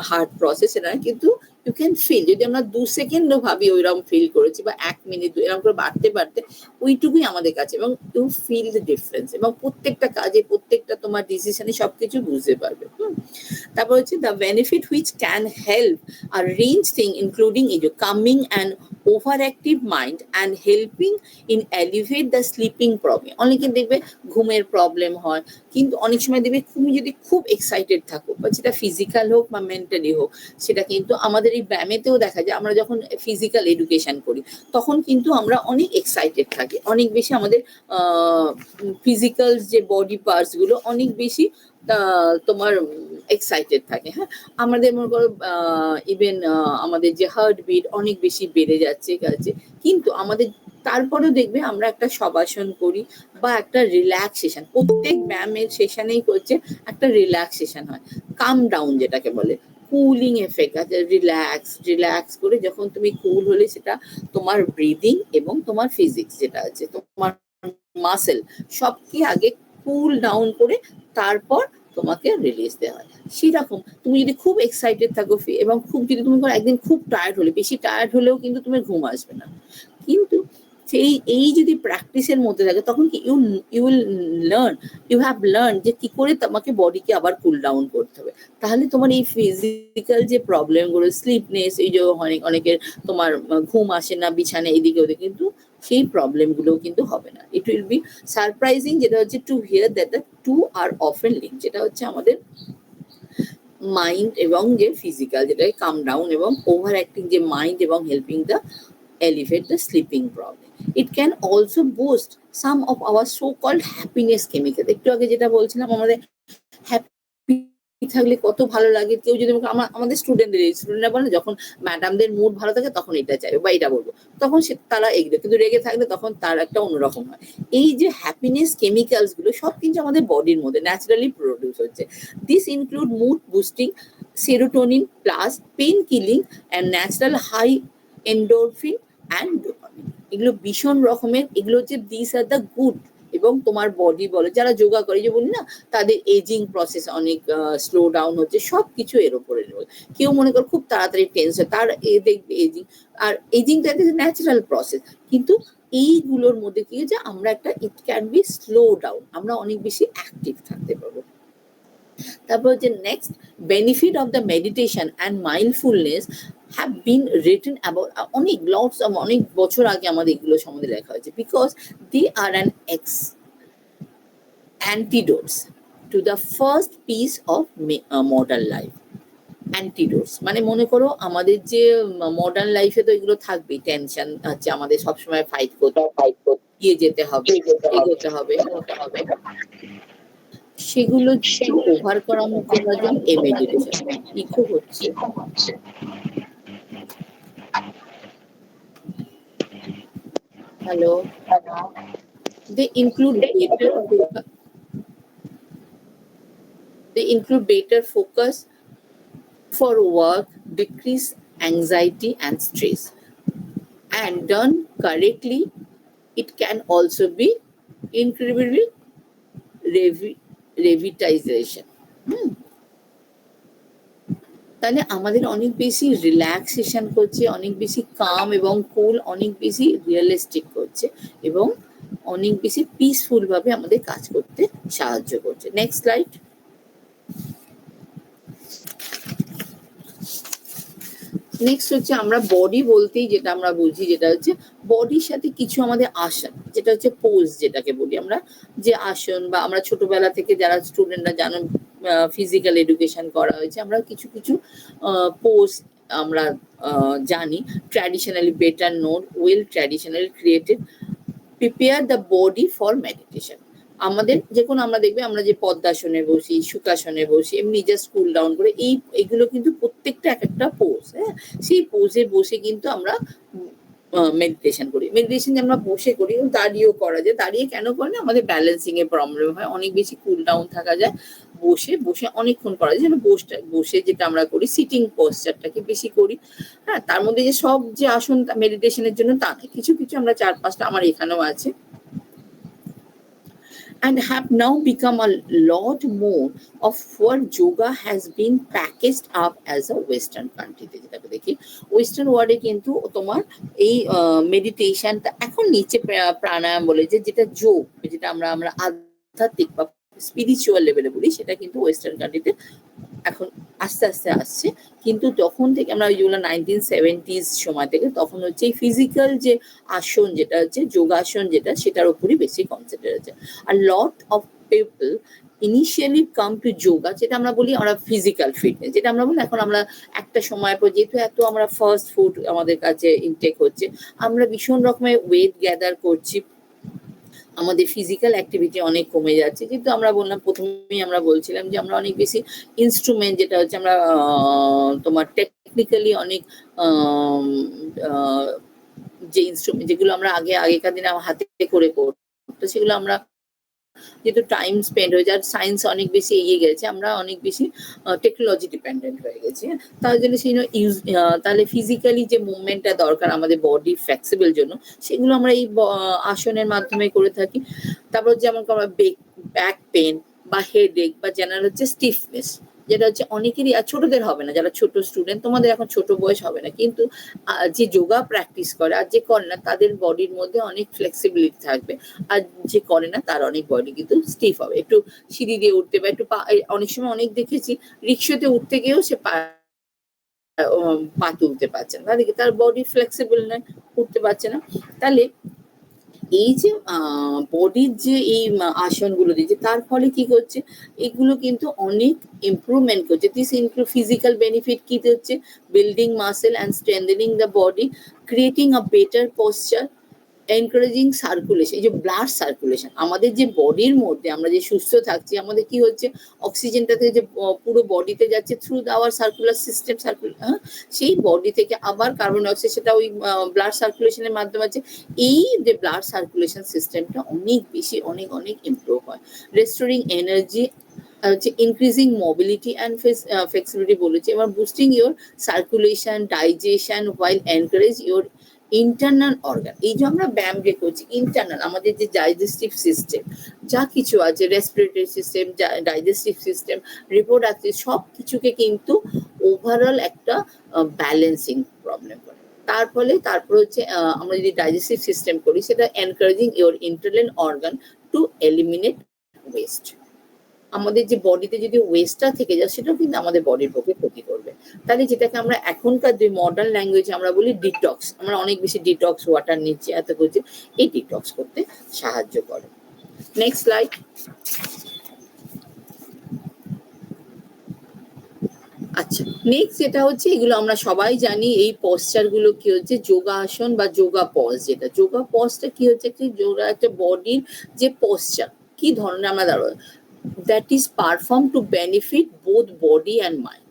হার্ড প্রসেস, এটা কিন্তু ইউ ক্যান ফিল, যদি আমরা 2 সেকেন্ডও ভাবি ওইরকম ফিল করেছি বা 1 মিনিট এরকম করে বাড়তে বাড়তে ওইটুকুই আমাদের কাছে, এবং ইউ ফিল দ্য ডিফারেন্স, এবং প্রত্যেকটা কাজে প্রত্যেকটা তোমার ডিসিশনে সবকিছু বুঝতে পারবে। তারপর হচ্ছে the benefit which can help are range thing including এই যে calming and over active mind and helping in elevate the sleeping problem. অনেকে দেখবে ঘুমের প্রবলেম হয়, কিন্তু অনেক সময় দেখবে তুমি যদি খুব এক্সাইটেড থাকো, বা সেটা ফিজিক্যাল হোক বা মেন্টালি হোক, সেটা কিন্তু আমাদের এই ব্যায়ামেতেও দেখা যায়, আমরা যখন ফিজিক্যাল এডুকেশন করি তখন কিন্তু আমরা অনেক এক্সাইটেড থাকি, অনেক বেশি আমাদের ফিজিক্যাল যে বডি পার্টস গুলো অনেক বেশি তোমার এক্সাইটেড থাকে। হ্যাঁ, আমাদের মনে করো ইভেন আমাদের যে হার্ট বিট অনেক বেশি বেড়ে যাচ্ছে, কিন্তু আমাদের তারপরেও দেখবে আমরা একটা শবাসন করি বা একটা রিল্যাক্সেশন, প্রত্যেক ব্যায়ামের সেশনেই করছে একটা রিল্যাক্সেশন হয়, কাম ডাউন যেটাকে বলে, কুলিং এফেক্ট আছে, রিল্যাক্স করে যখন তুমি কুল হলে, সেটা তোমার ব্রিদিং এবং তোমার ফিজিক্স যেটা আছে, তোমার মাসেল সবকে আগে কুল ডাউন করে তারপর তোমাকে রিলিজ দেওয়া হয়। সেরকম তুমি যদি খুব এক্সাইটেড থাকো এবং খুব যদি তুমি একদিন খুব টায়ার্ড হলে, বেশি টায়ার্ড হলেও কিন্তু তুমি ঘুম আসবে না, কিন্তু এই যদি প্র্যাকটিসের মধ্যে থাকে তখন কি ইউ হ্যাভ লার্ন যে কি করে তোমাকে বডিকে আবার কুল ডাউন করতে হবে, তাহলে তোমার এই ফিজিক্যাল যে প্রবলেম গুলো, স্লিপনেস, এই যে অনেকের তোমার ঘুম আসে না বিছানে এদিকে ওদিকে, কিন্তু সেই প্রবলেম গুলো কিন্তু হবে না। ইট উইল বি সারপ্রাইজিং, যেটা হচ্ছে to hear that the two are often link, যেটা হচ্ছে আমাদের মাইন্ড এবং যে ফিজিক্যাল, যেটা কাম ডাউন এবং ওভার অ্যাক্টিং যে মাইন্ড, এবং helping the elevate the sleeping problem. It can also boost some of our so-called happiness chemicals. একটু আগে যেটা বলছিলাম, আমাদের হ্যাপি থাকলে কত ভালো লাগে। কেউ যদি আমাদের স্টুডেন্টরা বলে যখন ম্যাডামদের মুড ভালো থাকে তখন এটা চাইবে বা এটা বলবো, তখন তারা এগিয়ে, কিন্তু রেগে থাকলে তখন তার একটা অন্যরকম হয়। এই যে হ্যাপিনেস কেমিক্যালস গুলো সব কিন্তু আমাদের বডির মধ্যে ন্যাচারালি প্রডিউস হচ্ছে। This include mood boosting serotonin plus pain killing and natural high endorphin and dopamine. এগুলো ভীষণ রকমের, এগুলো হচ্ছে দিস আর দ্য গুড, এবং তোমার বডি বলো, যারা যোগা করে যে বলি না, তাদের এজিং প্রসেস অনেক স্লো ডাউন হচ্ছে, সব কিছু এর উপরে। কেউ মনে করো খুব তাড়াতাড়ি টেন্স হয়, তার দেখবে এজিং, আর এজিং তো একটা ন্যাচারাল প্রসেস, কিন্তু এইগুলোর মধ্যে কি হচ্ছে আমরা একটা it can be slow down, আমরা অনেক বেশি অ্যাক্টিভ থাকতে পারবো। তারপর হচ্ছে next benefit of the meditation and mindfulness have been written about, অনেক বছর আগে আমাদের এগুলো সম্বন্ধে লেখা হয়েছে, because they are an antidotes to the fast pace of modern life. Antidotes মানে মনে করো আমাদের যে মডার্ন লাইফে তো এগুলো থাকবেই, টেনশন হচ্ছে, আমাদের সবসময় ফাইট করতে গিয়ে যেতে হবে, এগোতে হবে, সেগুলো ওভার করার জন্য এই মেডিটেশন ইকো হচ্ছে। Hello, they include better focus for work, decrease anxiety and stress, and done correctly it can also be incredibly revitalization. তাহলে আমাদের অনেক বেশি রিল্যাক্সেশন করছে, অনেক বেশি কাম এবং কুল, অনেক বেশি রিয়েলিস্টিক করছে এবং অনেক বেশি পিসফুল ভাবে আমাদের কাজ করতে সাহায্য করছে। Next slide. নেক্সট হচ্ছে আমরা বডি বলতেই যেটা আমরা বুঝি, যেটা হচ্ছে বডির সাথে কিছু আমাদের আসন, যেটা হচ্ছে পোজ যেটাকে বলি আমরা, যে আসন বা আমরা ছোটবেলা থেকে যারা স্টুডেন্টরা জানেন ফিজিক্যাল এডুকেশন করা হয়েছে, আমরা কিছু কিছু পোজ আমরা জানি। Traditionally better known, well traditionally created, prepare the body for meditation. আমাদের যে কোনো আমরা দেখবে আমরা যে পদ্মাসনে বসি, সুখাসনে বসি, এমনি জাস্ট কুল ডাউন করে, এইগুলো কিন্তু প্রত্যেকটা এক একটা পোজ। হ্যাঁ, সেই পোজে বসে কিন্তু আমরা মেডিটেশন করি। মেডিটেশন আমরা বসে করি, দাঁড়িয়েও করা যায়। দাঁড়িয়ে কেন করে না, আমাদের ব্যালেন্সিং এর প্রবলেম হয়, অনেক বেশি কুল ডাউন থাকা যায়। বসে বসে অনেকক্ষণ করা যায়, যেন বসে যেটা আমরা করি সিটিং পোস্টারটাকে বেশি করি। হ্যাঁ, তার মধ্যে যে সব যে আসন মেডিটেশনের জন্য তা নয়, কিছু কিছু আমরা 4-5টা আমার এখানেও আছে, and have now become a lot more of what yoga has been packaged up as a western country তে যেটাকে দেখি ওয়েস্টার্ন ওয়ার্ল্ডে কিন্তু তোমার এই মেডিটেশনটা এখন নিচে প্রাণায়াম বলে, যেটা যোগ, যেটা আমরা আধ্যাত্মিক বা স্পিরিচুয়াল লেভেলে বলি, সেটা কিন্তু ওয়েস্টার্ন কান্ট্রিতে এখন আস্তে আস্তে আসছে। কিন্তু তখন থেকে আমরা ওইগুলো 1970s সময় থেকে তখন হচ্ছে এই ফিজিক্যাল যে আসন, যেটা হচ্ছে যোগাসন, যেটা সেটার উপরই বেশি কনসেন্ট্রেট হচ্ছে। আর lot of people initially come to yoga, যেটা আমরা বলি আমরা ফিজিক্যাল ফিটনেস, যেটা আমরা বলি এখন আমরা একটা সময় পর যেহেতু এত আমরা ফাস্ট ফুড আমাদের কাছে ইনটেক হচ্ছে, আমরা ভীষণ রকমের ওয়েট গ্যাদার করছি, আমাদের ফিজিক্যাল অ্যাক্টিভিটি অনেক কমে যাচ্ছে। কিন্তু আমরা বললাম, প্রথমেই আমরা বলছিলাম যে আমরা অনেক বেশি ইনস্ট্রুমেন্ট, যেটা হচ্ছে আমরা তোমার টেকনিক্যালি অনেক যে ইনস্ট্রুমেন্ট যেগুলো আমরা আগেকার দিনে হাতে করে করতো, সেগুলো আমরা যেহেতু টাইম স্পেন্ড হয়ে যায়, সায়েন্স অনেক বেশি এগিয়ে গেছে, আমরা অনেক বেশি টেকনোলজি ডিপেন্ডেন্ট হয়ে গেছি। তার জন্য সেই তাহলে ফিজিক্যালি যে মুভমেন্টটা দরকার আমাদের বডি ফ্লেক্সিবল জন্য, সেগুলো আমরা এই আসনের মাধ্যমে করে থাকি। তারপর যেমন আমরা ব্যাক পেন বা হেডেক বা জেনারেল হচ্ছে স্টিফনেস, যেটা হচ্ছে অনেকেরই, আর ছোটদের হবে না, যারা ছোট স্টুডেন্ট, তোমাদের এখন ছোট বয়স হবে না, কিন্তু যে যোগা প্র্যাকটিস করে আর যে করে না, তাদের বডির মধ্যে অনেক ফ্লেক্সিবিলিটি থাকবে। আর যে করে না তার অনেক বডি কিন্তু স্টিফ হবে, একটু সিঁড়ি দিয়ে উঠতে বা একটু অনেক সময় অনেক দেখেছি রিক্সাতে উঠতে গিয়েও সে পা তুলতে পারছে না, তাহলে তার বডি ফ্লেক্সিবল নয়, উঠতে পারছে না। তাহলে এই যে বডির যে এই আসনগুলো দিচ্ছে, তার ফলে কি করছে, এগুলো কিন্তু অনেক ইমপ্রুভমেন্ট করছে। দিস ইনক্লুড ফিজিক্যাল বেনিফিট কি হচ্ছে, building muscle and strengthening the body, creating a better posture, encouraging circulation. এই যে ব্লাড সার্কুলেশন, আমাদের যে বডির মধ্যে আমরা যে সুস্থ থাকছি, আমাদের কি হচ্ছে, অক্সিজেনটা থেকে যে পুরো বডিতে যাচ্ছে থ্রু আওয়ার সার্কুলার সিস্টেম, সেই বডি থেকে আবার কার্বন ডাইঅক্সাইড সেটা ওই ব্লাড সার্কুলেশনের মাধ্যমে আছে। এই যে ব্লাড সার্কুলেশন সিস্টেমটা অনেক বেশি অনেক ইমপ্রুভ হয়। রেস্টোরিং এনার্জি, হচ্ছে ইনক্রিজিং মোবিলিটি অ্যান্ড ফ্লেক্সিবিলিটি বলেছে, এবার boosting your circulation, digestion, while encourage your internal organ. এই যে আমরা ব্যায়াম যে করছি, ইন্টারনাল আমাদের যে ডাইজেস্টিভ সিস্টেম যা কিছু আছে, respiratory system, digestive system, reproductive, সব কিছুকে কিন্তু ওভারঅল একটা ব্যালেন্সিং প্রবলেম করে। তারপর হচ্ছে আমরা যদি ডাইজেস্টিভ সিস্টেম করি, সেটা encouraging your internal organ two eliminate West. আমাদের যে বডিতে যদি ওয়েস্টটা থেকে যায়, সেটাও কিন্তু আমাদের বডির পক্ষে ক্ষতি করবে। তাহলে যেটাকে আমরা এখনকার যে মডার্ন ল্যাঙ্গুয়েজে আমরা বলি ডিটক্স, আমরা অনেক বেশি ডিটক্স ওয়াটার নিচ্ছি, এত করছি, এই ডিটক্স করতে সাহায্য করে। Next slide. আচ্ছা, নেক্সট যেটা হচ্ছে, এগুলো আমরা সবাই জানি, এই পশ্চার গুলো কি হচ্ছে, যোগা আসন বা যোগা পজ। যেটা যোগা পজটা কি হচ্ছে, একটা বডির যে পশ্চার কি ধরনের আমরা দাঁড়াবো, that is performed to benefit both body and mind.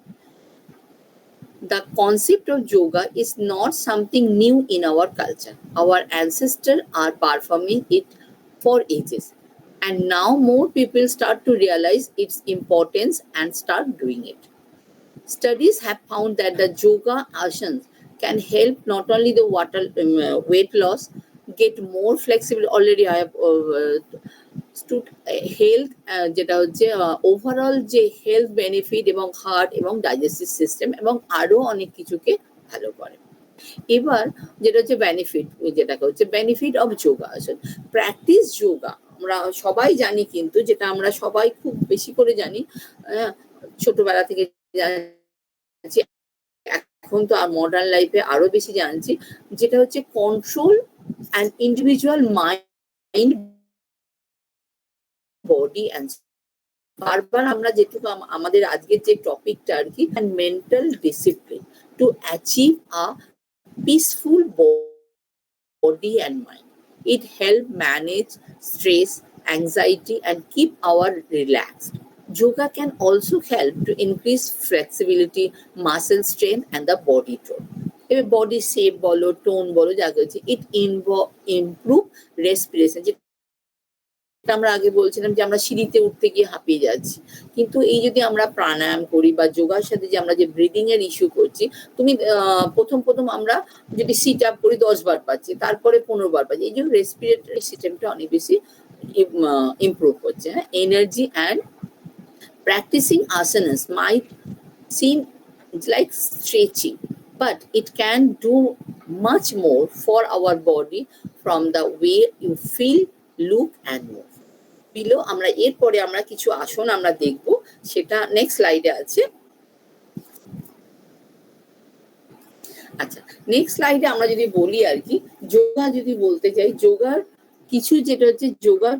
The concept of yoga is not something new in our culture. Our ancestors are performing it for ages, and now more people start to realize its importance and start doing it. Studies have found that the yoga asanas can help not only the weight loss, get more flexible. Already I have health যেটা হচ্ছে overall যে health benefit এবং heart এবং digestive system এবং আরো অনেক কিছুকে ভালো করে। এবার যেটা হচ্ছে বেনিফিট, যেটাকে হচ্ছে benefit of yoga. Practice yoga আমরা সবাই জানি, কিন্তু যেটা আমরা সবাই খুব বেশি করে জানি, ছোটবেলা থেকে জানছি, এখন তো মডার্ন লাইফে আরো বেশি জানছি, যেটা হচ্ছে control and individual mind, body and বারবার আমরা যেটুকু আমাদের আজকের যে টপিকটা আর কি, mental discipline to achieve a peaceful body and mind. It helps manage stress, anxiety, and keep our relaxed. Yoga can also help to increase flexibility, muscle strength, and the body tone. Body shape bolo, tone bolo, it improve respiration. আমরা আগে বলছিলাম যে আমরা সিঁড়িতে উঠতে গিয়ে হাঁপিয়ে যাচ্ছি, কিন্তু এই যদি আমরা প্রাণায়াম করি বা যোগার সাথে যে আমরা যে ব্রিদিং এর ইস্যু করছি, তুমি প্রথম আমরা যদি সিট আপ করি 10 বার পাচ্ছি, তারপরে 15 বার পাচ্ছি, এই জন্য রেসপিরেটরি সিস্টেমটা অনেক বেশি ইমপ্রুভ হচ্ছে। হ্যাঁ, energy and practising asanas might seem like stretching, but it can do much more for our body from the way you feel, look and move. Below আমরা এরপরে আমরা কিছু আসন আমরা দেখব, সেটা নেক্সট স্লাইডে আছে। আচ্ছা, নেক্সট স্লাইডে আমরা যদি বলি আর কি, যোগা যদি বলতে চাই, যোগার কিছু যেটা হচ্ছে যোগার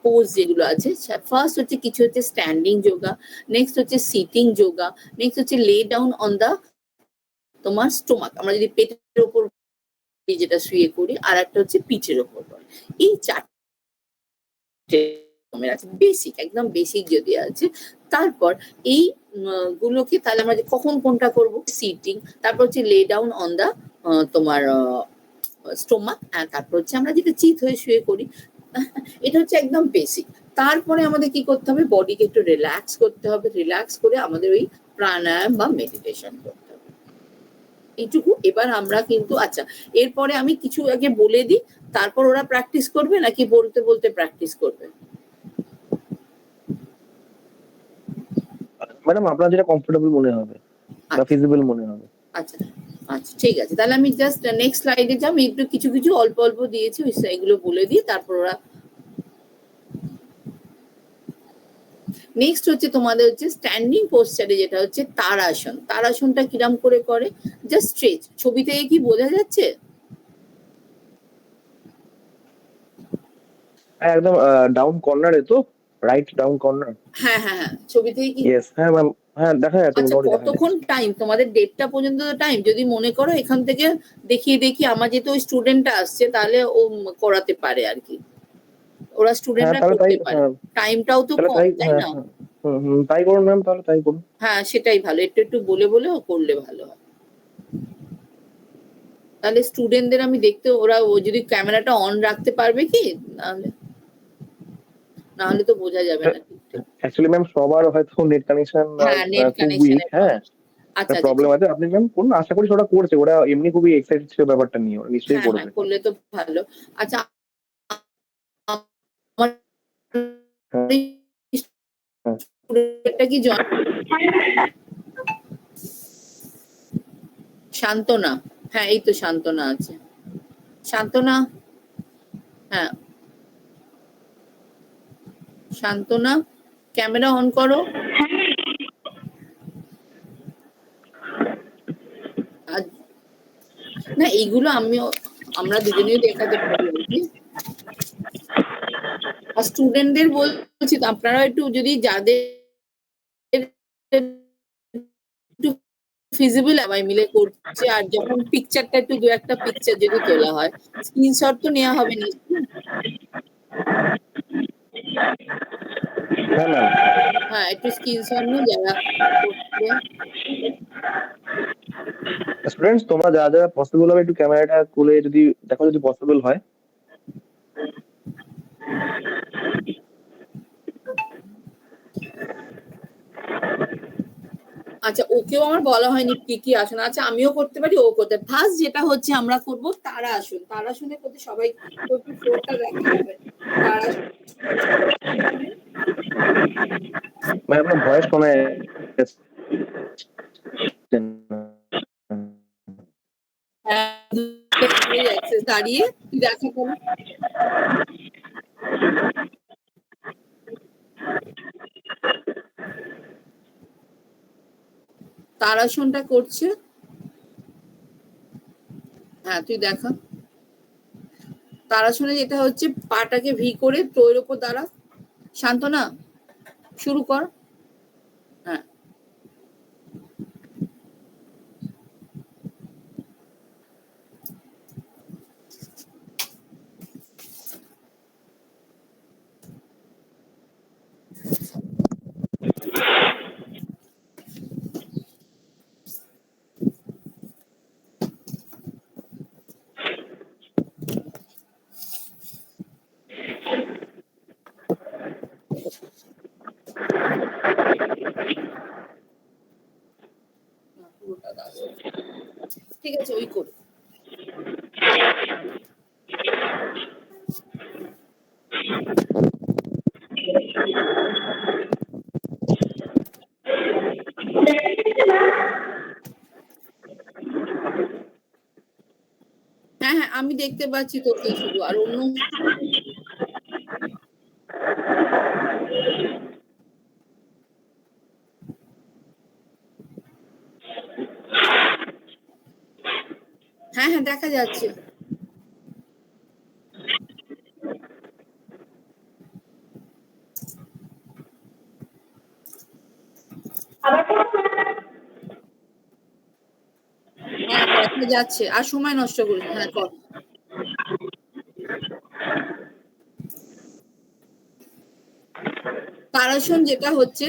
পোজ যেগুলো আছে, ফার্স্ট হচ্ছে কিছু হচ্ছে স্ট্যান্ডিং যোগা, নেক্সট হচ্ছে সিটিং যোগা, নেক্সট হচ্ছে লে ডাউন অন দা তোমার স্টোমাক, আমরা যদি পেটের ওপর যেটা শুয়ে করি, আর একটা হচ্ছে পিঠের ওপর। এই চারটে বেসিক, একদম বেসিক যদি আছে। তারপর এই গুলোকে তাহলে আমরা কখন কোনটা করব, সিটিং, তারপর হচ্ছে লে ডাউন অন দা তোমার স্টোমাক, আর তারপর হচ্ছে আমরা যেটা চিত হয়ে শুয়ে করি, এটা হচ্ছে একদম বেসিক। তারপরে আমাদের কি করতে হবে, বডিকে একটু রিল্যাক্স করতে হবে, রিল্যাক্স করে আমাদের ওই প্রাণায়াম বা মেডিটেশন করতে হবে, এইটুকু। এবার আমরা কিন্তু আচ্ছা, এরপরে আমি কিছু আগে বলে দিই, তারপর ওরা প্র্যাকটিস করবে নাকি বলতে বলতে প্র্যাকটিস করবে? ম্যাডাম আপনার যেটা কমফোর্টেবল মনে হবে বা ফিজিবল মনে হবে। আচ্ছা আচ্ছা, ঠিক আছে, তাহলে আমি জাস্ট নেক্সট স্লাইডে যাবো, একটু কিছু কিছু অল্প অল্প দিয়েছি, ওই এগুলো বলে দিই, তারপর ওরা নেক্সট হচ্ছে তোমাদের হচ্ছে স্ট্যান্ডিং পোস্টারে যেটা হচ্ছে তারাসন। তারাসনটা কিরাম করে করে, জাস্ট স্ট্রেচ। ছবি থেকে কি বোঝা যাচ্ছে? একদম ডাউন কর্নারে তো, রাইট ডাউন কর্নার। হ্যাঁ হ্যাঁ হ্যাঁ, ছবি থেকে কি? ইয়েস, হ্যাঁ ম্যাম, হ্যাঁ দেখা যাচ্ছে। আচ্ছা, কতক্ষণ টাইম তোমাদের? 1:30টা পর্যন্ত টাইম। যদি মনে করো এখান থেকে দেখিয়ে দেখি, আমার যেহেতু ওই স্টুডেন্টটা আসছে, তাহলে ও করাতে পারে আর কি, ওরা স্টুডেন্টরা করতে পারে, টাইমটাও তো কম, তাই না? তাই করুন ম্যাম, তাহলে তাই করুন। হ্যাঁ, সেটাই ভালো, একটু একটু বলে বলে করলে ভালো হয়। তাহলে স্টুডেন্টদের আমি দেখতে, ওরা ও যদি ক্যামেরাটা অন রাখতে পারবে কি, নাহলে তো বোঝা যাবে না ঠিকঠাক। অ্যাকচুয়ালি ম্যাম সবার হয়তো নেট কানেকশন নেট খুব উইক, হ্যাঁ আচ্ছা প্রবলেম আছে। আপনি ম্যাম করুন, আশা করি ওরা করছে, ওরা এমনি খুবই এক্সাইটেড ছিল ব্যাপারটা নিয়ে, ওরা নিশ্চয়ই করবে। হ্যাঁ, করলে তো ভালো। আচ্ছা, আমার স্টুডেন্টটা কি শান্তনা? হ্যাঁ, এই তো শান্তনা আছে। শান্তনা, হ্যাঁ শান্তনা, ক্যামেরা অন করো। না, এইগুলো আমরা দুজনেই দেখাতে পারি আর কি। আর স্টুডেন্টদের বলছি, আপনারা একটু যদি যাদের ফিজিবল সবাই মিলে করছে, আর যখন পিকচারটা একটু দু একটা পিকচার যদি তোলা হয়, স্ক্রিনশট তো নেওয়া হবে নিশ্চয়ই। হ্যাঁ, একটু স্ক্রিনশট নিয়ে যারা করছে। স্টুডেন্টস তোমরা যা যা পসিবল হবে একটু ক্যামেরাটা খুলে যদি দেখো, যদি পসিবল হয়। আচ্ছা, ওকেও আমার বলা হয়নি কি কি আসন। আচ্ছা, আমিও করতে পারি, ও করতে। ফার্স্ট যেটা হচ্ছে আমরা করব তারাসন। তারাসনে করতে সবাই একটু ফ্লোরটা দেখা যাবে। তারাসন মানে আপনার ভয়েস শোনা যাচ্ছে না। দাঁড়িয়ে দেখা করো। তারাসনটা করছে, হ্যাঁ তুই দেখা। তারাসনে যেটা হচ্ছে পাটাকে ভি করে তোর উপর দাঁড়া। শান্তনা শুরু কর। হ্যাঁ, পুরোটা দাঁড়া। ঠিক আছে, ওই কর। হ্যাঁ হ্যাঁ, আমি দেখতে পাচ্ছি তোকে শুধু, আর অন্য হ্যাঁ হ্যাঁ দেখা যাচ্ছে। হ্যাঁ দেখা যাচ্ছে, আর সময় নষ্ট করিস না। হ্যাঁ কর। তারাসন যেটা হচ্ছে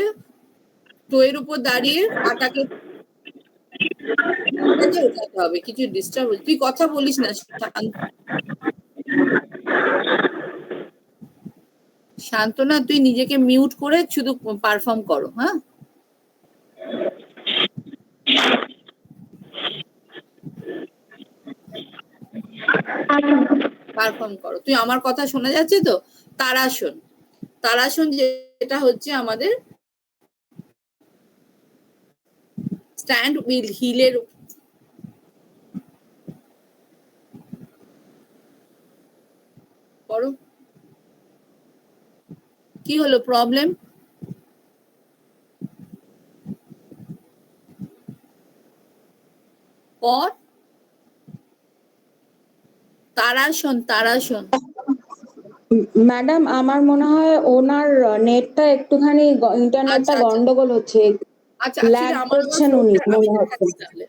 টোয়ের উপর দাঁড়িয়ে পাটাকে ওঠাতে হবে। কিছু ডিস্টার্ব, তুই কথা বলিস না। শান্তনা, তুই নিজেকে মিউট করে শুধু পারফর্ম করো। হ্যাঁ, পারফর্ম করো। তুই আমার কথা শোনা যাচ্ছে তো? তারাসন, তারাসন যেটা হচ্ছে আমাদের স্ট্যান্ড উইল হিলের করো। কি হলো প্রবলেম? পর তারাসন, তারাসন। ম্যাডাম আমার মনে হয় ওনার নেটটা একটুখানি ইন্টারনেটটা আচ্ছা আচ্ছা গন্ডগোল হচ্ছে, আচ্ছা, অ্যাকচুয়ালি ল্যাগ আমার করছেন উনি ফ্লোরটা আমি মনে হচ্ছে। দেখাচ্ছি তাহলে।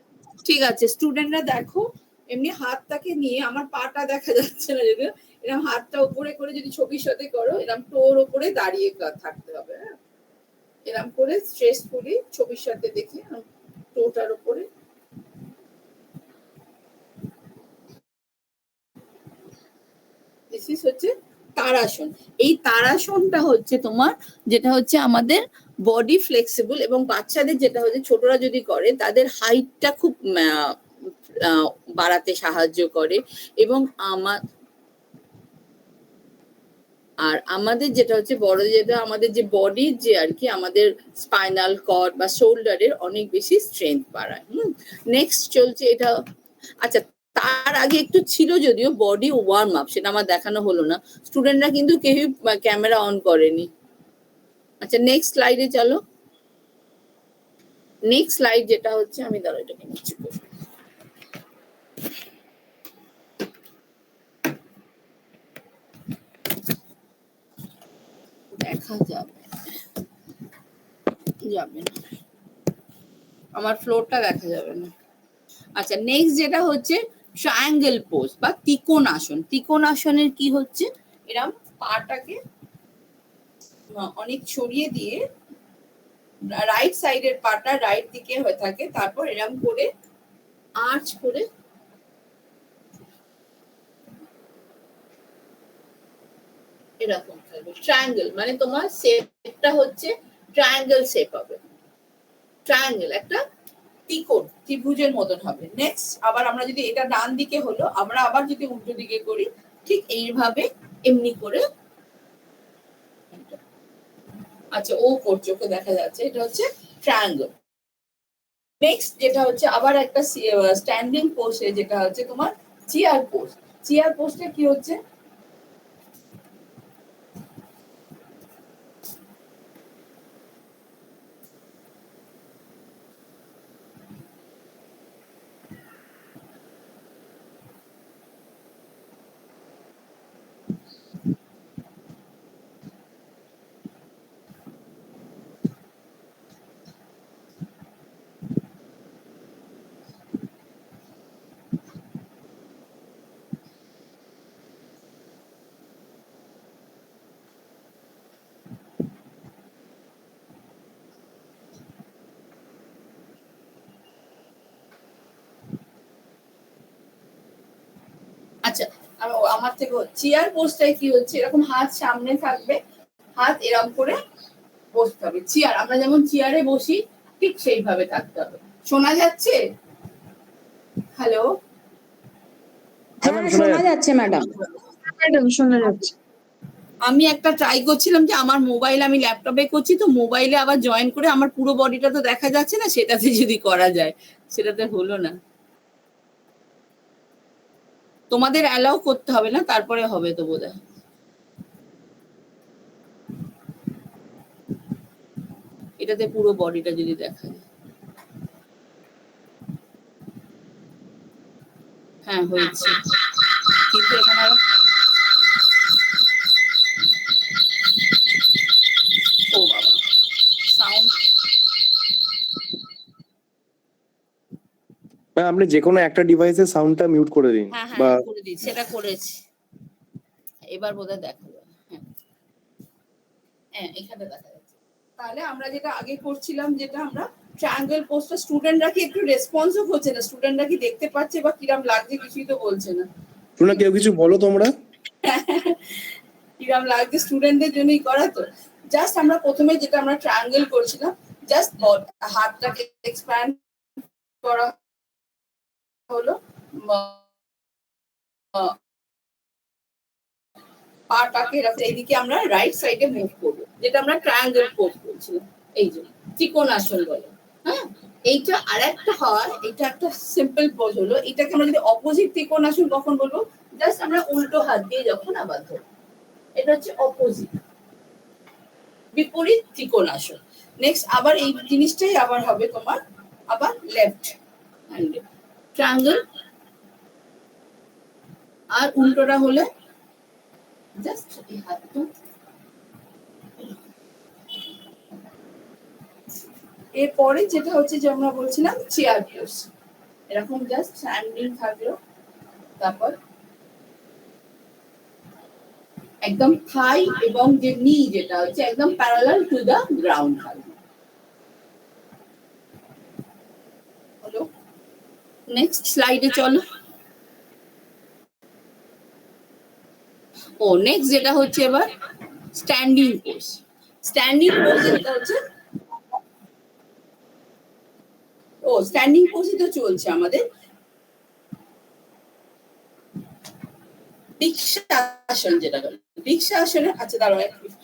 ঠিক আছে, স্টুডেন্টরা দেখো, এমনি হাতটাকে নিয়ে, আমার পাটা দেখা যাচ্ছে না যদিও, এরকম হাতটা উপরে করে যদি ছবির সাথে করো, এরকম টোর উপরে দাঁড়িয়ে থাকতে হবে। হ্যাঁ, এরকম করে স্ট্রেসফুলি ছবির সাথে দেখে টোটার উপরে। দিস ইজ হচ্ছে তারাসন। এই তারাসনটা হচ্ছে তোমার, যেটা হচ্ছে আমাদের বডি ফ্লেক্সিবল, এবং বাচ্চাদের যেটা হচ্ছে ছোটরা যদি করে তাদের হাইটটা খুব বাড়াতে সাহায্য করে। এবং আমাদের যেটা হচ্ছে বড়, যেটা আমাদের যে বডির যে আর কি আমাদের স্পাইনাল কর্ড বা শোল্ডারের অনেক বেশি স্ট্রেংথ বাড়ায়। নেক্সট চলছে এটা। আচ্ছা, তার আগে একটু ছিল যদিও বডি ওয়ার্ম আপ, সেটা আমার দেখানো হলো না। স্টুডেন্টরা কিন্তু কেউই ক্যামেরা অন করেনি। আচ্ছা, নেক্সট স্লাইডে চলো। নেক্সট স্লাইড যেটা হচ্ছে, আমি দাঁড়া এটাকে নিচ্ছি, দেখা যাবে যাবে না, আমার ফ্লোরটা দেখা যাবে না। আচ্ছা, নেক্সট যেটা হচ্ছে ট্রায়াঙ্গেল পোজ বা ত্রিকোণ আসন। ত্রিকোণ আসনের কি হচ্ছে, এরকম পাটাকে অনেক ছড়িয়ে দিয়ে, রাইট সাইডের পাটা রাইট দিকে হয়ে থাকে, তারপর এরকম করে আর্চ করে এরকম থাকবে। ট্রায়াঙ্গেল মানে তোমার শেপটা হচ্ছে ট্রায়াঙ্গেল শেপ হবে। ট্রায়াঙ্গেল, একটা ত্রিকোণ, ত্রিভুজের মতন হবে। নেক্সট আবার আমরা যদি এটা ডান দিকে হলো, আমরা আবার যদি উল্টো দিকে করি, ঠিক এইভাবে এমনি করে, আচ্ছা ও করছে, ওকে দেখা যাচ্ছে, এটা হচ্ছে ট্রায়াঙ্গেল। নেক্সট যেটা হচ্ছে আবার একটা স্ট্যান্ডিং পোস্টে, যেটা হচ্ছে তোমার চেয়ার পোস্ট। চেয়ার পোস্টে কি হচ্ছে, আচ্ছা আমার থেকে চেয়ার পোস্টটাই কি হচ্ছে, এরকম হাত সামনে থাকবে, হাত এরকম করে বসতে হবে। চেয়ার, আমরা যেমন চেয়ারে বসি ঠিক সেইভাবে থাকতে হবে। শোনা যাচ্ছে? হ্যালো, হ্যাঁ ম্যাম, শোনা শোনা যাচ্ছে। যাচ্ছে ম্যাডাম। ম্যাডাম শোনা যাচ্ছে। আমি একটা ট্রাই করছিলাম যে আমার মোবাইল, আমি ল্যাপটপে করছি তো, মোবাইলে আবার জয়েন করে আমার পুরো বডিটা তো দেখা যাচ্ছে না, সেটাতে যদি করা যায়, সেটাতে হলো না। তোমাদের অ্যালাউ করতে হবে না, তারপরে হবে তো বোধহয়। এটাতে পুরো বডিটা যদি দেখা যায়, হ্যাঁ হয়েছে, কিন্তু এখানে আবার ও বাবা সাউন্ড, ম্যাম আপনি যে কোনো একটা ডিভাইসের সাউন্ডটা মিউট করে দিন, হ্যাঁ বা হ্যাঁ করে দিচ্ছি, সেটা করেছি, এবার বোধহয় দেখা যাবে। হ্যাঁ হ্যাঁ এখানে দেখা যাচ্ছে। তাহলে আমরা যেটা আগে করছিলাম, যেটা আমরা ট্রায়াঙ্গেল পোস্টটা, স্টুডেন্টরা কি একটু রেসপন্সও হচ্ছে না, স্টুডেন্টরা কি দেখতে পাচ্ছে বা কিরম লাগছে, কিছুই তো বলছে না। শোনা, কেউ কিছু বলো তোমরা। কিরম লাগছে, স্টুডেন্টদের জন্যই করা তো। জাস্ট আমরা প্রথমে যেটা আমরা ট্রায়াঙ্গেল করছিলাম, জাস্ট হাতটাকে এক্সপ্যান্ড করা হলো, পাটাকে এইদিকে আমরা রাইট সাইডে মুভ করবো, যেটা আমরা ট্রায়াঙ্গেল পোজ বলছিলাম, এই যে ত্রিকোণাসন বলে। হ্যাঁ এইটা আর একটা হয়, এটা একটা সিম্পল পোজ হলো। এটাকে আমরা যদি অপোজিট ত্রিকোণাসন কখন বলবো, জাস্ট আমরা উল্টো হাত দিয়ে যখন আবার ধরবো, এটা হচ্ছে অপোজিট, বিপরীত ত্রিকোণাসন। নেক্সট আবার এই জিনিসটাই আবার হবে তোমার আবার লেফট হ্যান্ডে ট্রায়াঙ্গেল, আর উল্টোটা হলে জাস্ট এই হাতটা। এরপরে যেটা হচ্ছে যে আমরা বলছিলাম চেয়ার পোজ, এরকম জাস্ট স্ট্যান্ডিং থাকলো, তারপর একদম থাই এবং যে নি যেটা হচ্ছে একদম প্যারালাল টু দা গ্রাউন্ড থাকবে। হলো, নেক্সট স্লাইডে চলো। ও নেক্সট যেটা হচ্ছে এবার স্ট্যান্ডিং পোজ। স্ট্যান্ডিং পোজ যেটা হচ্ছে, ও স্ট্যান্ডিং পোজই তো চলছে আমাদের। বৃক্ষাসন যেটা হলো, বৃক্ষাসনে, আচ্ছা দাঁড়াও এক মিনিট।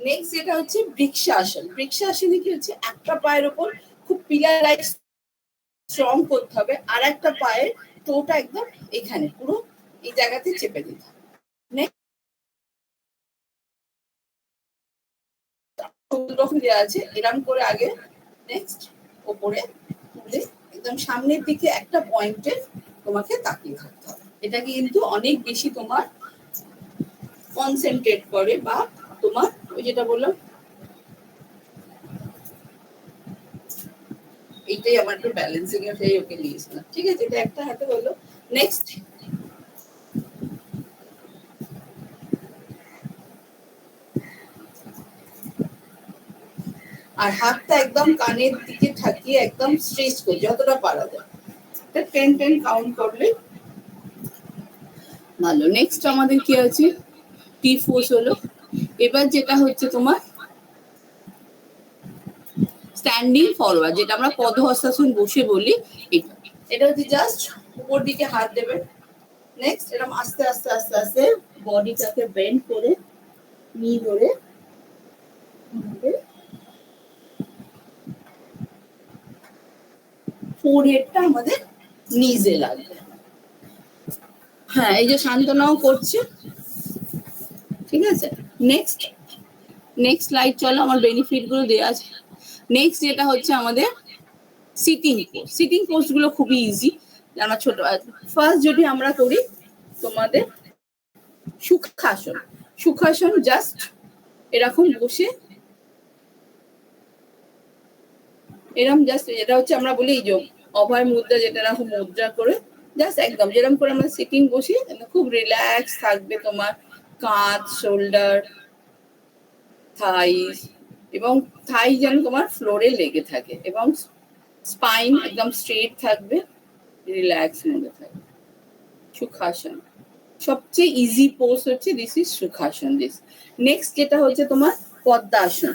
নেক্সট যেটা হচ্ছে বৃক্ষাসন। বৃক্ষাসনে কি হচ্ছে, একটা পায়ের ওপর খুব পিলার লাইক স্ট্রং করতে হবে, আর একটা পায়ের টোটা একদম এখানে পুরো এই জায়গাতে চেপে দিতে হবে। দেওয়া আছে এরকম করে আগে, নেক্সট ওপরে তুলে একদম সামনের দিকে একটা পয়েন্টে তোমাকে তাকিয়ে থাকতে হবে। এটা কিন্তু অনেক বেশি তোমার কনসেন্ট্রেট করে, বা তোমার ওই যেটা বললাম, এইটাই আমার একটু ব্যালেন্সিং এর সেই ওকে লিস্ট না, ঠিক আছে, এটা একটা হাতে হলো। নেক্সট আর হাতটা একদম কানের দিকে ঠাকিয়ে একদম স্ট্রেচ করে যতটা পারা যায়, এটা 10 কাউন্ট করলে ভালো। নেক্সট আমাদের কি আছে, টি ফোর্স হলো। এবার যেটা হচ্ছে তোমার স্ট্যান্ডিং ফরওয়ার্ড, যেটা আমরা পদহস্তাসন বসে বলি, এটা এটা হচ্ছে জাস্ট উপর দিকে হাত দেবে। নেক্সট এরকম আস্তে আস্তে আস্তে আস্তে বডিটাকে বেন্ড করে নি ধরে ফোরহেডটা আমাদের নিজে লাগবে। হ্যাঁ, এই যে শান্তনাও করছে, ঠিক আছে। নেক্সট নেক্সট স্লাইড চলো, আমার বেনিফিট গুলো দেওয়া আছে। নেক্সট যেটা হচ্ছে আমাদের সিটিং পোজ। সিটিং পোজ গুলো খুবই ইজি, আমরা ছোট ফার্স্ট যদি আমরা করি তোমাদের সুখাসন। সুখাসন জাস্ট এরকম বসে, এরকম জাস্ট, এটা হচ্ছে আমরা বলি এই যে অভয় মুদ্রা, যেটা এরকম মুদ্রা করে জাস্ট একদম যেরকম করে আমরা সিটিং বসি, খুব রিল্যাক্স থাকবে তোমার কাঁধ, শোল্ডার, থাইস, এবং থাই যেন তোমার ফ্লোরে লেগে থাকে, এবং স্পাইন একদম স্ট্রেট থাকবে, রিল্যাক্স মধ্যে থাকবে। সুখাসন সবচেয়ে ইজি পোজ হচ্ছে দিস ইজ সুখাসন। দিস নেক্সট যেটা হচ্ছে তোমার পদ্মাসন।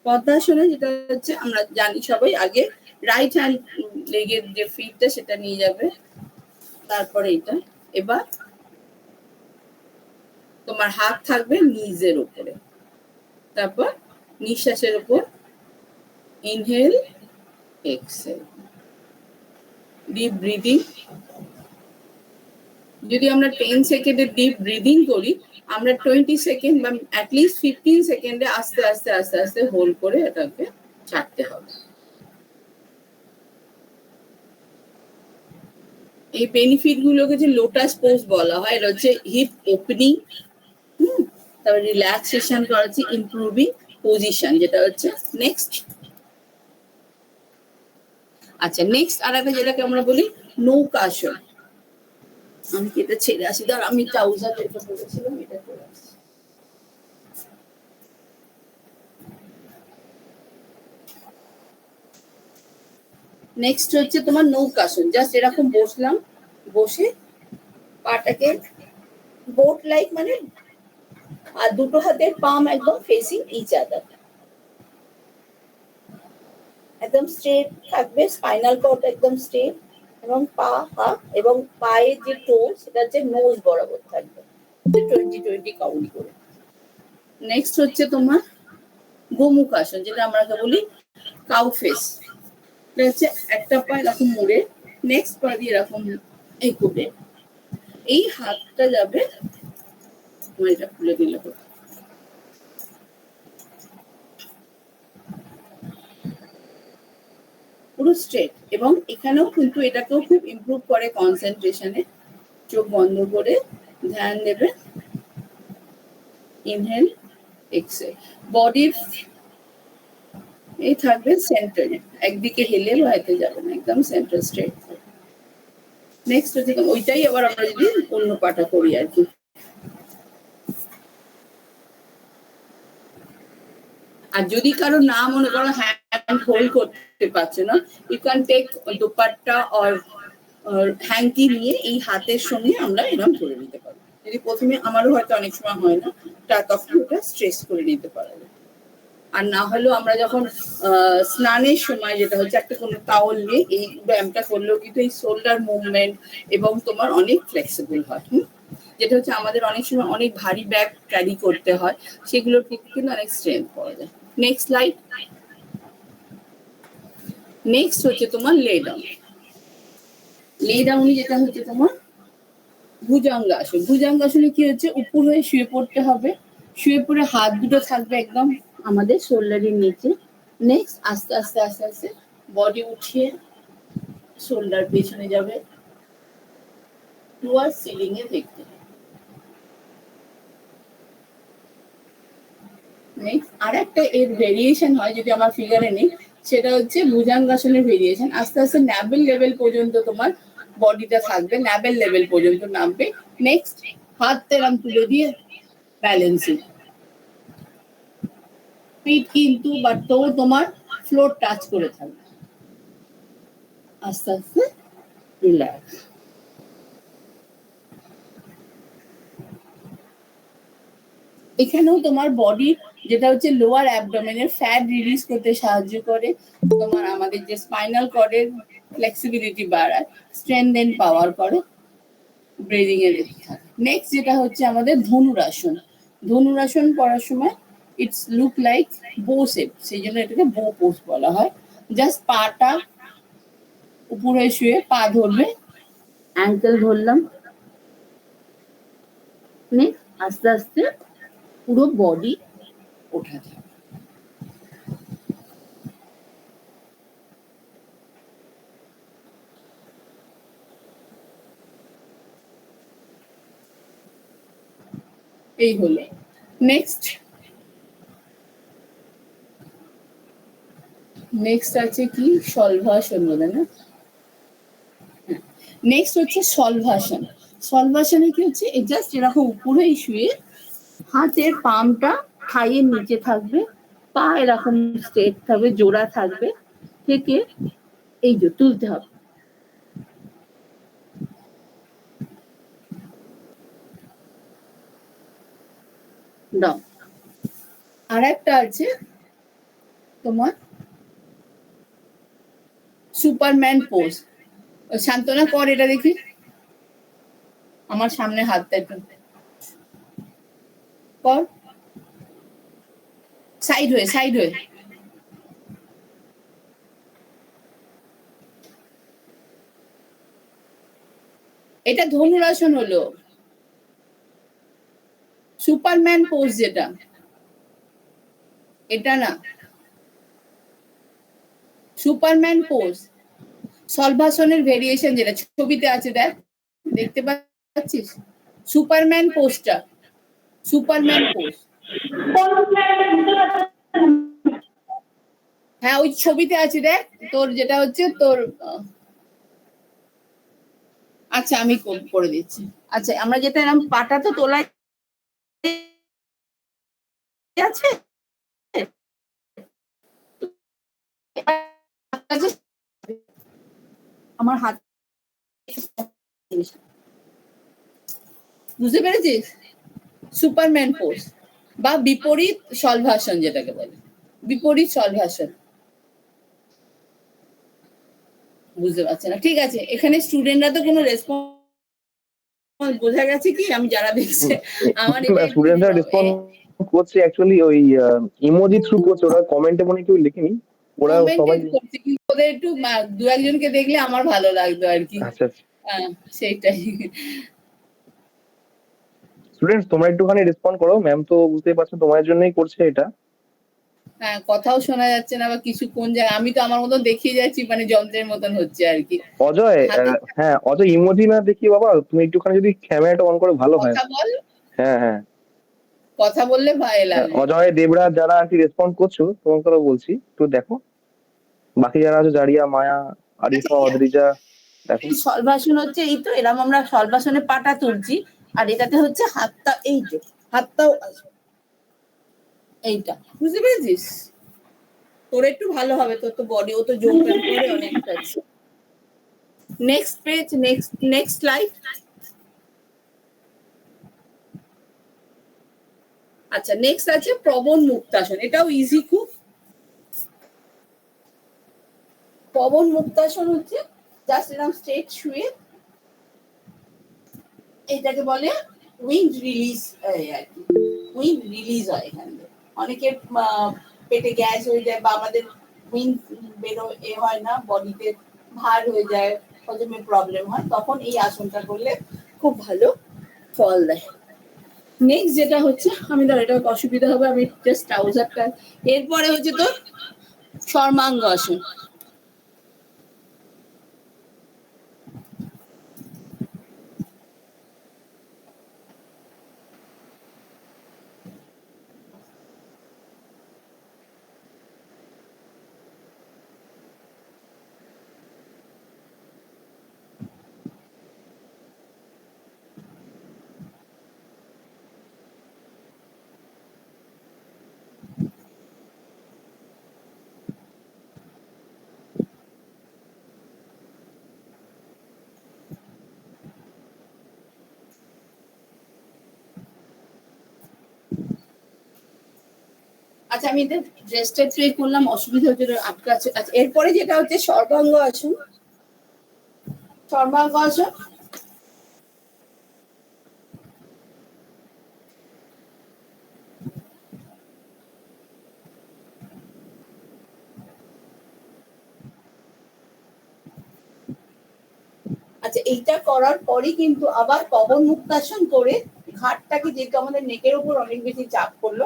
পদ্মাসনে যেটা হচ্ছে আমরা জানি সবাই, আগে রাইট হ্যান্ড লেগের যে ফিটটা সেটা নিয়ে যাবে, তারপরে এটা। এবার তোমার হাত থাকবে নিজের উপরে, তারপর নিঃশ্বাসের উপর ইনহেল এক্সহেল, ডিপ ব্রিদিং। যদি আমরা 10 সেকেন্ডে ডিপ ব্রিদিং করি, আমরা 20 সেকেন্ড বা অ্যাটলিস্ট 15 সেকেন্ডে আস্তে আস্তে আস্তে আস্তে হোল্ড করে এটাকে ছাড়তে হবে। এই বেনিফিট গুলোকে যে লোটাস পোজ বলা হয়, এটা হচ্ছে হিপ ওপেনিং, তারপর রিল্যাক্সেশন করা হচ্ছে, ইমপ্রুভিং পজিশন, যেটা হচ্ছে নেক্সট। আচ্ছা, নেক্সট আর একটা যেটাকে আমরা বলি নৌকাসন। আমি কি এটা ছেড়ে আসি, ধর আমি ট্রাউজার যেটা পরেছিলাম এটা পরে আসছি। নেক্সট হচ্ছে তোমার নৌকাসন। জাস্ট এরকম বসলাম, বসে পাটাকে বোট লাইক, মানে আর দুটো হাতের পাম একদম ফেসিং ইচ আদার, একদম স্ট্রেট থাকবে, স্পাইনাল কর্ড একদম স্ট্রেট, এবং পা এবং পায়ের যে টো সেটা হচ্ছে নোজ বরাবর থাকবে, 20-20 কাউন্ট করে। নেক্সট হচ্ছে তোমার গোমুখাসন, যেটা আমরা বলি কাউ ফেস। এটা হচ্ছে একটা পা এরকম মুড়ে, নেক্সট পা দিয়ে এরকম এই করে, এই হাতটা যাবে, আমার এটা খুলে দিলে হবে, পুরো স্ট্রেট। এবং এখানেও কিন্তু এটাকেও খুব ইমপ্রুভ করে কনসেন্ট্রেশনে। চোখ বন্ধ করে ধ্যান দেবে, ইনহেল এক্সহেল, বডির এই থাকবে সেন্টারে, একদিকে হেলে বা হেঁটে যাবে না, একদম সেন্টার স্ট্রেট থাকবে। নেক্সট হচ্ছে ওইটাই আবার আমরা যদি অন্য পাটা করি আর কি। আর যদি কারো না মনে করো হ্যান্ড হোল্ড করতে পারছে না, you can take dupatta or hanky নিয়ে এই হাতের সঙ্গে আমরা এরকম ধরে নিতে পারি। যদি প্রথমে, আমারও হয়তো অনেক সময় হয় না, তখন ওটা স্ট্রেস করে নিতে পারা যায়। আর না হলেও আমরা যখন স্নানের সময় যেটা হচ্ছে একটা কোনো টাওয়াল নিয়ে এই ব্যায়ামটা করলেও কিন্তু এই শোল্ডার মুভমেন্ট এবং তোমার অনেক ফ্লেক্সিবল হয়। যেটা হচ্ছে আমাদের অনেক সময় অনেক ভারী ব্যাগ ক্যারি করতে হয়, সেগুলোর পক্ষে কিন্তু অনেক স্ট্রেংথ পাওয়া যায়। Next slide. নেক্সট হচ্ছে তোমার লে ডাউন। লে ডাউনে যেটা হচ্ছে তোমার ভুজঙ্গাসন। ভুজঙ্গাসনে কি হচ্ছে, উপর হয়ে শুয়ে পড়তে হবে, শুয়ে পড়ে হাত দুটো থাকবে একদম আমাদের শোল্ডারের নিচে। নেক্সট আস্তে আস্তে আস্তে আস্তে বডি উঠিয়ে শোল্ডার পেছনে যাবে, টুয়ার্ড সিলিং এ দেখতে। নেক্সট আর একটা এর ভেরিয়েশন হয়, যদি আমার ফিগারে নেই, সেটা হচ্ছে ভুজঙ্গাসনের ভেরিয়েশন। আস্তে আস্তে ন্যাবেল লেভেল পর্যন্ত তোমার বডিটা থাকবে, ন্যাবেল লেভেল পর্যন্ত নামবে। নেক্সট হাত তেরাম তুলে দিয়ে ব্যালেন্সিং, পিঠ কিন্তু বাট তো তোমার ফ্লোর টাচ করে থাকবে। আস্তে আস্তে রিল্যাক্স। এখানেও তোমার বডি যেটা হচ্ছে লোয়ার অ্যাবডোমেনের ফ্যাট রিলিজ করতে সাহায্য করে, তোমার আমাদের যে স্পাইনাল কর্ডের ফ্লেক্সিবিলিটি বাড়ায়, স্ট্রেনথেন পাওয়ার করে, ব্রিদিং এর। নেক্সট যেটা হচ্ছে আমাদের ধনুরাসন। ধনুরাসন করার সময় ইটস লুক লাইক বো শেপ, সেই জন্য এটাকে বো পোজ বলা হয়। জাস্ট পাটা উপরে শুয়ে পা ধরবে, অ্যাঙ্কেল ধরলাম, আস্তে আস্তে পুরো বডি ওঠাতে হবে। এই হলো। নেক্সট আছে কি সলভাসন বলে না, নেক্সট হচ্ছে সলভাসন। সলভাসনে কি হচ্ছে, জাস্ট এরকম উপরেই শুয়ে হাতের পামটা থাইয়ের নিচে থাকবে, পা এরকম স্ট্রেট থাকবে, জোড়া থাকবে, থেকে এই যে তুলতে হবে। আর একটা আছে তোমার সুপারম্যান পোজ। শান্তনা কর এটা দেখি, আমার সামনে হাতটা একটু কর, সাইড হয়ে সাইড হয়ে। এটা ধনুরাসন হলো। সুপারম্যান পোজ যেটা, এটা না, সুপারম্যান পোজ সলভাসনের ভেরিয়েশন, যেটা ছবিতে আছে দেখ, দেখতে পাচ্ছিস সুপারম্যান পোজটা, সুপারম্যান পোজ। হ্যাঁ ওই ছবিতে আছে দেখ, তোর যেটা হচ্ছে তোর, আচ্ছা আমি করে দিচ্ছি। আচ্ছা আমরা যেটা এরকম পাটা তো তোলা আছে, আমার হাত, বুঝতে পেরেছিস? সুপারম্যান পোজ বা বিপরীত সলভাসন যেটাকে বলে, বিপরীত সলভাসন। বুঝতে পারছে না, ঠিক আছে। এখানে স্টুডেন্টরা তো কোনো রেসপন্স, বোঝা গেছে কি আমি যারা দেখছে আমার এটা স্টুডেন্টরা রেসপন্ড করছে অ্যাকচুয়ালি ওই ইমোজি থ্রু করছে, ওরা কমেন্টে মনে কেউ লিখেনি, ওরা সবাই করছে, কিন্তু ওদের একটু দু একজনকে দেখলে আমার ভালো লাগতো আর কি। আচ্ছা সেইটাই। স্টুডেন্টস তোমরা একটুখানি রেসপন্ড করো, ম্যাম তো বুঝতেই পারছো তোমাদের জন্যই করছে এটা। হ্যাঁ কথাও শোনা যাচ্ছে না, বা কিছু কোন জায়গায়, আমি তো আমার মতন দেখিয়ে যাচ্ছি, মানে যন্ত্রের মতন হচ্ছে আর কি। অজয়, হ্যাঁ অজয় ইমোজি না দেখিয়ে বাবা তুমি একটুখানি যদি ক্যামেরাটা অন করো ভালো হয়। কথা বল, হ্যাঁ কথা বললে ভালো লাগবে। অজয়, দেবরাজ যারা আর কি রেসপন্ড করছো তোমার কথা বলছি, একটু দেখো বাকি যারা আছে, জারিয়া, মায়া, আরিফা, অদ্রিজা, দেখো। সলভাসন হচ্ছে এই তো এরকম আমরা সলভাসনে পাটা তুলছি, আর এটাতে হচ্ছে হাতটা, এই যে হাতটাও এইটা, বুঝতে পেরেছিস? তোর একটু ভালো হবে, তোর তো বডি, ও তো যোগব্যায়াম করে অনেকটা। Next page, next slide. আচ্ছা নেক্সট আছে প্রবণ মুক্তাসন, এটাও ইজি খুব। প্রবণ মুক্তাসন হচ্ছে জাস্ট এরকম স্ট্রেট শুয়ে, এটাকে বলে উইন্ড রিলিজ, উইন্ড রিলিজ হয় এখানে। অনেকের পেটে গ্যাস হয়ে যায়, বা আমাদের উইন্ড বেরো হয় না, বডিতে ভার হয়ে যায়, হজমের প্রবলেম হয়, তখন এই আসনটা করলে খুব ভালো ফল দেয়। নেক্সট যেটা হচ্ছে, আমি ধর এটা অসুবিধা হবে, আমি জাস্ট ট্রাউজারটা, এরপরে হচ্ছে তোর সর্বাঙ্গ আসন। আচ্ছা আমি এটা ড্রেসটা একটু করলাম, অসুবিধা হচ্ছে আটকা আছে। আচ্ছা এরপরে যেটা হচ্ছে সর্বাঙ্গ আসন। সর্বাঙ্গ আসন আচ্ছা এইটা করার পরই কিন্তু আবার পবন মুক্তাসন করে ঘাটটাকে, যেহেতু আমাদের নেকের উপর অনেক বেশি চাপ করলো,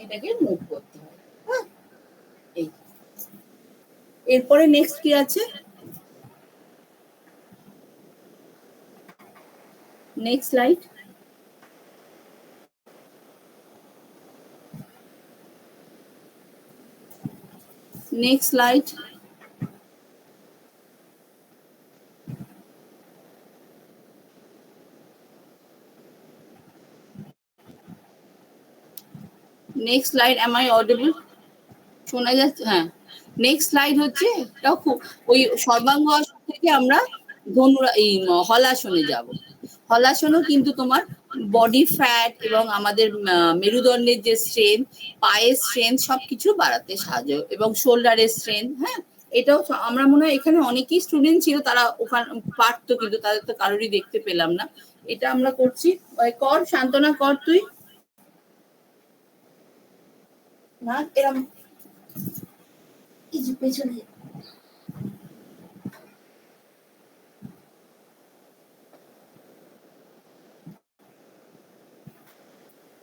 এটাকে মুভ করতে হবে। হ্যাঁ, এই এরপরে নেক্সট কি আছে? Next slide. Next slide. Next slide. Am I audible? শোনা যাচ্ছে? হ্যাঁ। নেক্সট স্লাইড হচ্ছে এটাও খুব, ওই সর্বাঙ্গ আসন থেকে আমরা এই হলাসনে যাব। হলাসনও কিন্তু তোমার বডি ফ্যাট এবং আমাদের মেরুদণ্ডের যে স্ট্রেংথ, পায়ের স্ট্রেংথ সবকিছু বাড়াতে সাহায্য, এবং শোল্ডারের স্ট্রেংথ। হ্যাঁ, এটাও আমরা মনে হয় এখানে অনেকেই স্টুডেন্ট ছিল, তারা ওখানে পারতো, কিন্তু তাদের তো কারোরই দেখতে পেলাম না। এটা আমরা করছি। কর সান্ত্বনা, কর তুই না এরম কিছু পেছনে।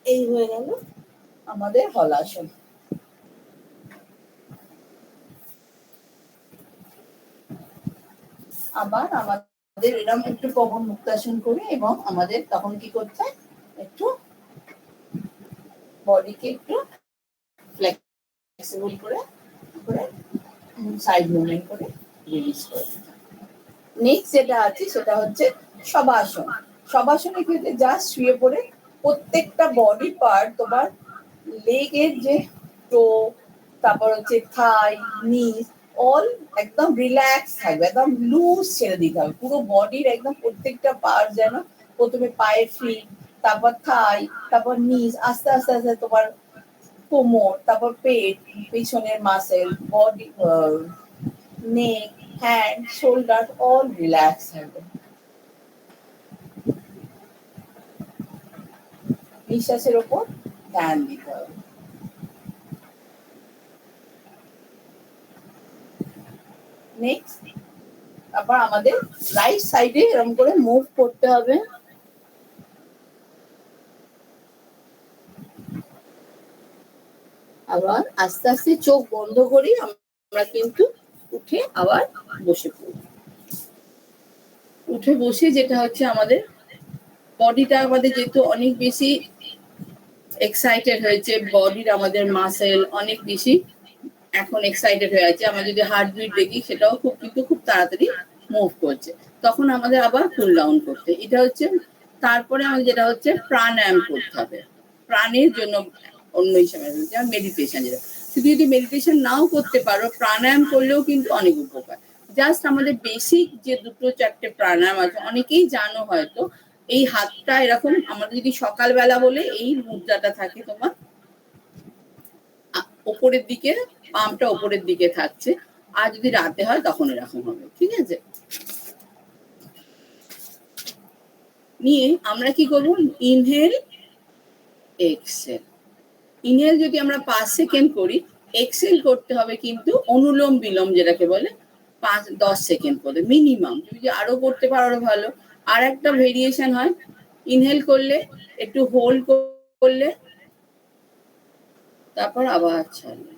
এই হয়ে গেল আমাদের হলাসন। আবার আমাদের এরকম একটু পবন মুক্তাসন করে, এবং আমাদের তখন কি করতে হয়, একটু বডিকে একটু ফ্লেক্সিবল করে করে সাইড মুভমেন্ট করে রিলিজ করে। নেক্সট যেটা আছে সেটা হচ্ছে শবাসন। শবাসনের ক্ষেত্রে জাস্ট শুয়ে পড়ে প্রত্যেকটা বডি পার্ট, তোমার লেগের যে টো, তারপর হচ্ছে থাই, নিস, অল একদম রিল্যাক্স থাকবে, একদম লুজ ছেড়ে দিতে হবে পুরো বডির, একদম প্রত্যেকটা পার্ট যেন, প্রথমে পায়ের ফিট, তারপর থাই, তারপর নিস, আস্তে আস্তে আস্তে তোমার কোমর, তারপর পেট, পিছনের মাসেল, বডি, নেক, হ্যান্ড, শোল্ডার, অল রিল্যাক্স থাকবে। নিঃশ্বাসের ওপর ধ্যান দিতে হবে। নেক্সট আবার আমাদের রাইট সাইডে এরকম করে মুভ করতে হবে। আবার আস্তে আস্তে চোখ বন্ধ করি আমরা কিন্তু উঠে আবার বসে পড়ব। উঠে বসে যেটা হচ্ছে আমাদের বডিটা, আমাদের যেহেতু অনেক বেশি এক্সাইটেড হয়েছে, বডির আমাদের মাসেল অনেক বেশি এখন এক্সাইটেড হয়ে আছে, আমরা যদি হার্ট বিট দেখি সেটাও খুব কিন্তু খুব তাড়াতাড়ি মুভ করছে, তখন আমাদের আবার কুল ডাউন করতে। এটা হচ্ছে তারপরে আমাদের যেটা হচ্ছে প্রাণায়াম করতে হবে প্রাণের জন্য, অন্য হিসাবে যেমন মেডিটেশন। যেটা শুধু যদি মেডিটেশন নাও করতে পারো, প্রাণায়াম করলেও কিন্তু অনেক উপকার। জাস্ট আমাদের বেসিক যে দুটো চারটে প্রাণায়াম আছে, অনেকেই জানো হয়তো, এই হাতটা এরকম, আমাদের যদি সকালবেলা বলে এই মুদ্রাটা থাকে তোমার উপরের দিকে, পামটা উপরের দিকে থাকছে, আর যদি রাতে হয় তখন এরকম হবে। ঠিক আছে, নিয়ে আমরা কি করবো, ইনহেল এক্সেল। ইনহেল যদি আমরা 5 সেকেন্ড করি, এক্সেল করতে হবে কিন্তু অনুলোম বিলোম যেটাকে বলে 5-10 সেকেন্ড করে মিনিমাম। তুমি যদি আরো করতে পারো আরো ভালো। আর একটা ভেরিয়েশন হয়, ইনহেল করলে একটু হোল্ড করলে, তারপর আবার ছাড়লে,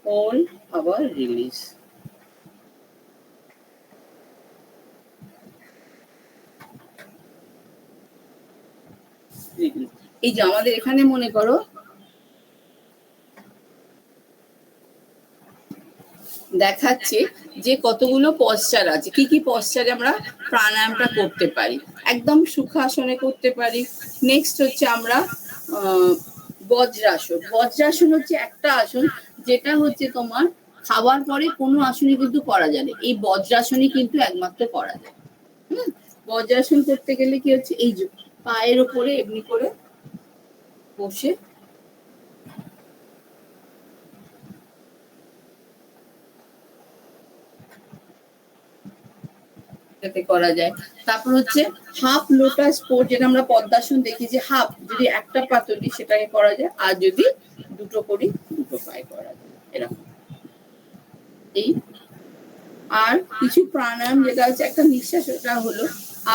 হোল্ড, আবার রিলিজ। এই যে আমাদের এখানে মনে করো দেখাচ্ছে যে কতগুলো পশ্চার আছে, কি কি পশ্চারে আমরা প্রাণায়ামটা করতে পারি। একদম সুখাসনে করতে পারি। নেক্সট হচ্ছে আমরা বজ্রাসন। বজ্রাসন হচ্ছে একটা আসন যেটা হচ্ছে তোমার খাওয়ার পরে কোনো আসনই কিন্তু করা যায় না, এই বজ্রাসনই কিন্তু একমাত্র করা যায়। বজ্রাসন করতে গেলে কি হচ্ছে, এই যে পায়ের উপরে এমনি করে বসে যাতে করা যায়। তারপর হচ্ছে হাফ লোটাস পোজ, যেটা আমরা পদ্মাসন দেখি যে হাফ, যদি একটা পা তুলি সেটাকে করা যায়, আর যদি দুটো করি দুটো পায়ে করা যায় এরকম। এই আর কিছু প্রাণায়াম যেটা হচ্ছে একটা নিঃশ্বাস, ওটা হলো।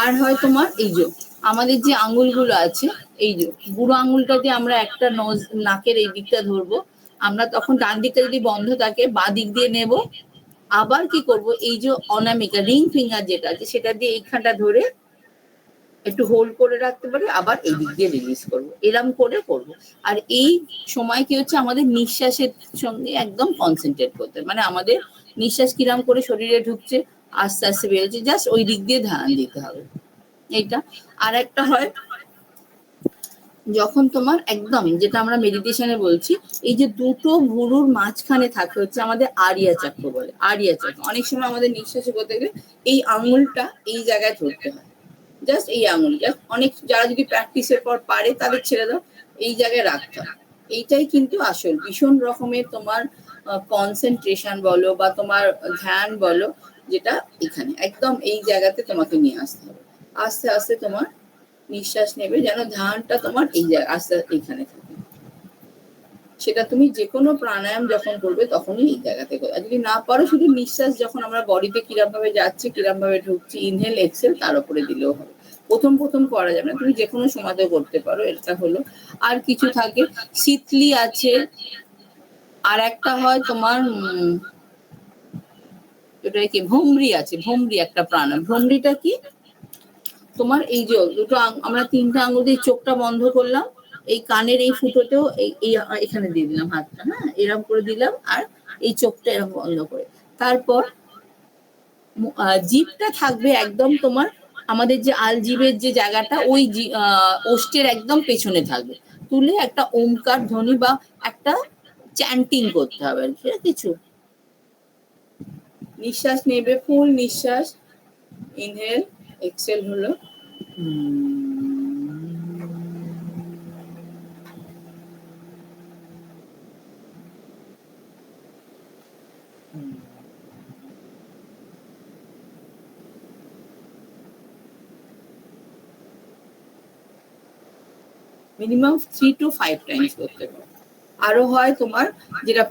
আর হয় তোমার এই যে আমাদের যে আঙ্গুলগুলো আছে, এই যে বুড়ো আঙ্গুলটা দিয়ে আমরা একটা নাকের এই দিকটা ধরবো, আমরা তখন ডান দিকটা যদি বন্ধ থাকে বাঁ দিক দিয়ে নেব, আবার কি করব, এই যে অনামিকা রিং ফিঙ্গার যেটা আছে সেটা দিয়ে এইখানটা ধরে একটু হোল্ড করে রাখতে পারি, আবার এই দিক দিয়ে রিলিজ করব, এরম করে করব। আর এই সময় কি হচ্ছে, আমাদের নিঃশ্বাসের সঙ্গে একদম কনসেন্ট্রেট করতে, মানে আমাদের নিঃশ্বাস কিরাম করে শরীরে ঢুকছে, আস্তে আস্তে বেরোচ্ছে, জাস্ট ওই দিক দিয়ে ধ্যান দিতে হবে এইটা। আর একটা হয় যখন তোমার একদম, যেটা আমরা মেডিটেশনে বলছি, এই যে দুটো ভুরুর মাঝখানে থাকে হচ্ছে আমাদের আরিয়া চক্র বলে। আরিয়া চক্র অনেক সময় আমাদের নিঃশ্বাসে করতে গেলে এই আঙুলটা এই জায়গায় ধরতে হয়, জাস্ট এই আঙুল, জাস্ট অনেক যারা যদি প্র্যাকটিসের পর পারে তাদের ছেড়ে দাও, এই জায়গায় রাখতে হয়। এইটাই কিন্তু আসল ভীষণ রকমের তোমার কনসেন্ট্রেশন বলো বা তোমার ধ্যান বলো, যেটা এখানে একদম এই জায়গাতে তোমাকে নিয়ে আসতে হবে। আস্তে আস্তে তোমার নিঃশ্বাস নেবে, যেন ধ্যানটা তোমার এই জায়গায় আস্তে এখানে থাকে। সেটা তুমি যে কোনো প্রাণায়াম যখন করবে তখনই এই জায়গাতে করবে। আর যদি না পারো, শুধু নিঃশ্বাস যখন আমরা বডিতে কিরম ভাবে যাচ্ছে, কিরম ভাবে ঢুকছি, ইনহেল এক্সেল তার উপরে দিলেও হবে। প্রথম প্রথম করা যাবে না, তুমি যে কোনো সময়তে করতে পারো, এটা হলো। আর কিছু থাকে, শীতলি আছে, আর একটা হয় তোমার এটা কি ভ্রমরি আছে, ভ্রমরি একটা প্রাণায়াম। ভ্রমরিটা কি, তোমার এই যে দুটো আমরা তিনটা আঙুল দিয়ে চোখটা বন্ধ করলাম, এই কানের এই ফুটোতেও এখানে দিয়ে দিলাম হাতটা, হ্যাঁ এরকম করে দিলাম, আর এই চোখটা এরকম বন্ধ করে, তারপর জিভটা থাকবে একদম তোমার আমাদের যে আলজিভের যে জায়গাটা, ওই ওষ্ঠের একদম পেছনে থাকবে, তুলে একটা ওমকার ধ্বনি বা একটা চ্যান্টিং করতে হবে আর কি, কিছু নিঃশ্বাস নেবে, ফুল নিঃশ্বাস, ইনহেল এক্সেল হলো। মিনিমাম 3 to 5 টাইমস করতে পারো। আরো হয় তোমার যেটা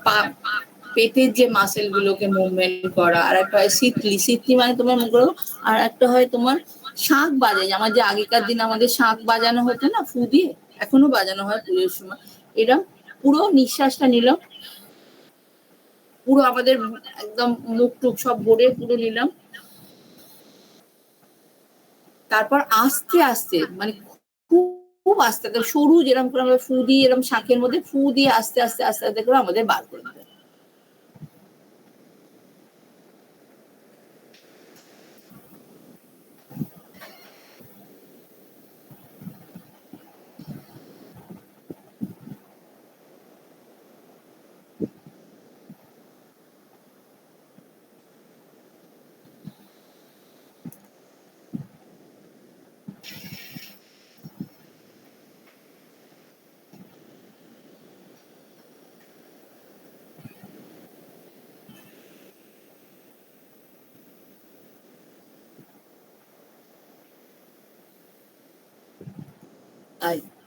পেটের যে মাসেল গুলোকে মুভমেন্ট করা, আর একটা হয় শীতলি, শীতলি মানে তোমার মুখে, আর একটা হয় তোমার শাঁখ বাজে, আমার যে আগেকার দিন আমাদের শাঁখ বাজানো হতো না ফু দিয়ে, এখনো বাজানো হয় পুজোর সময়, এরা পুরো নিঃশ্বাসটা নিলাম, পুরো আমাদের একদম মুখ টুক সব ভরে পুরো নিলাম, তারপর আস্তে আস্তে মানে খুব আস্তে আস্তে সরু, যেরকম করে আমরা ফু দিয়ে এরকম শাঁখের মধ্যে ফু দিয়ে আস্তে আস্তে আস্তে আস্তে করে আমাদের বার করে দেবে।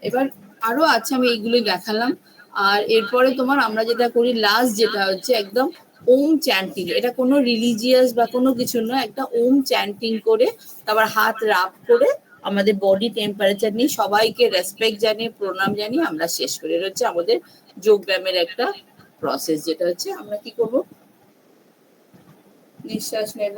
এবার আরো আছে, আমি এইগুলো দেখালাম। আর এরপরে তোমার আমরা যেটা করি লাস্ট, যেটা হচ্ছে একদম ওম চ্যান্টিং, এটা কোনো রিলিজিয়াস বা কোনো কিছু নয়, একটা ওম চ্যান্টিং করে তারপর হাত রাব করে আমাদের বডি টেম্পারেচার নিয়ে সবাইকে রেসপেক্ট জানিয়ে প্রণাম জানিয়ে আমরা শেষ করি। এটা হচ্ছে আমাদের যোগ ব্যায়ামের একটা প্রসেস, যেটা হচ্ছে আমরা কি করব, নিঃশ্বাস নেব,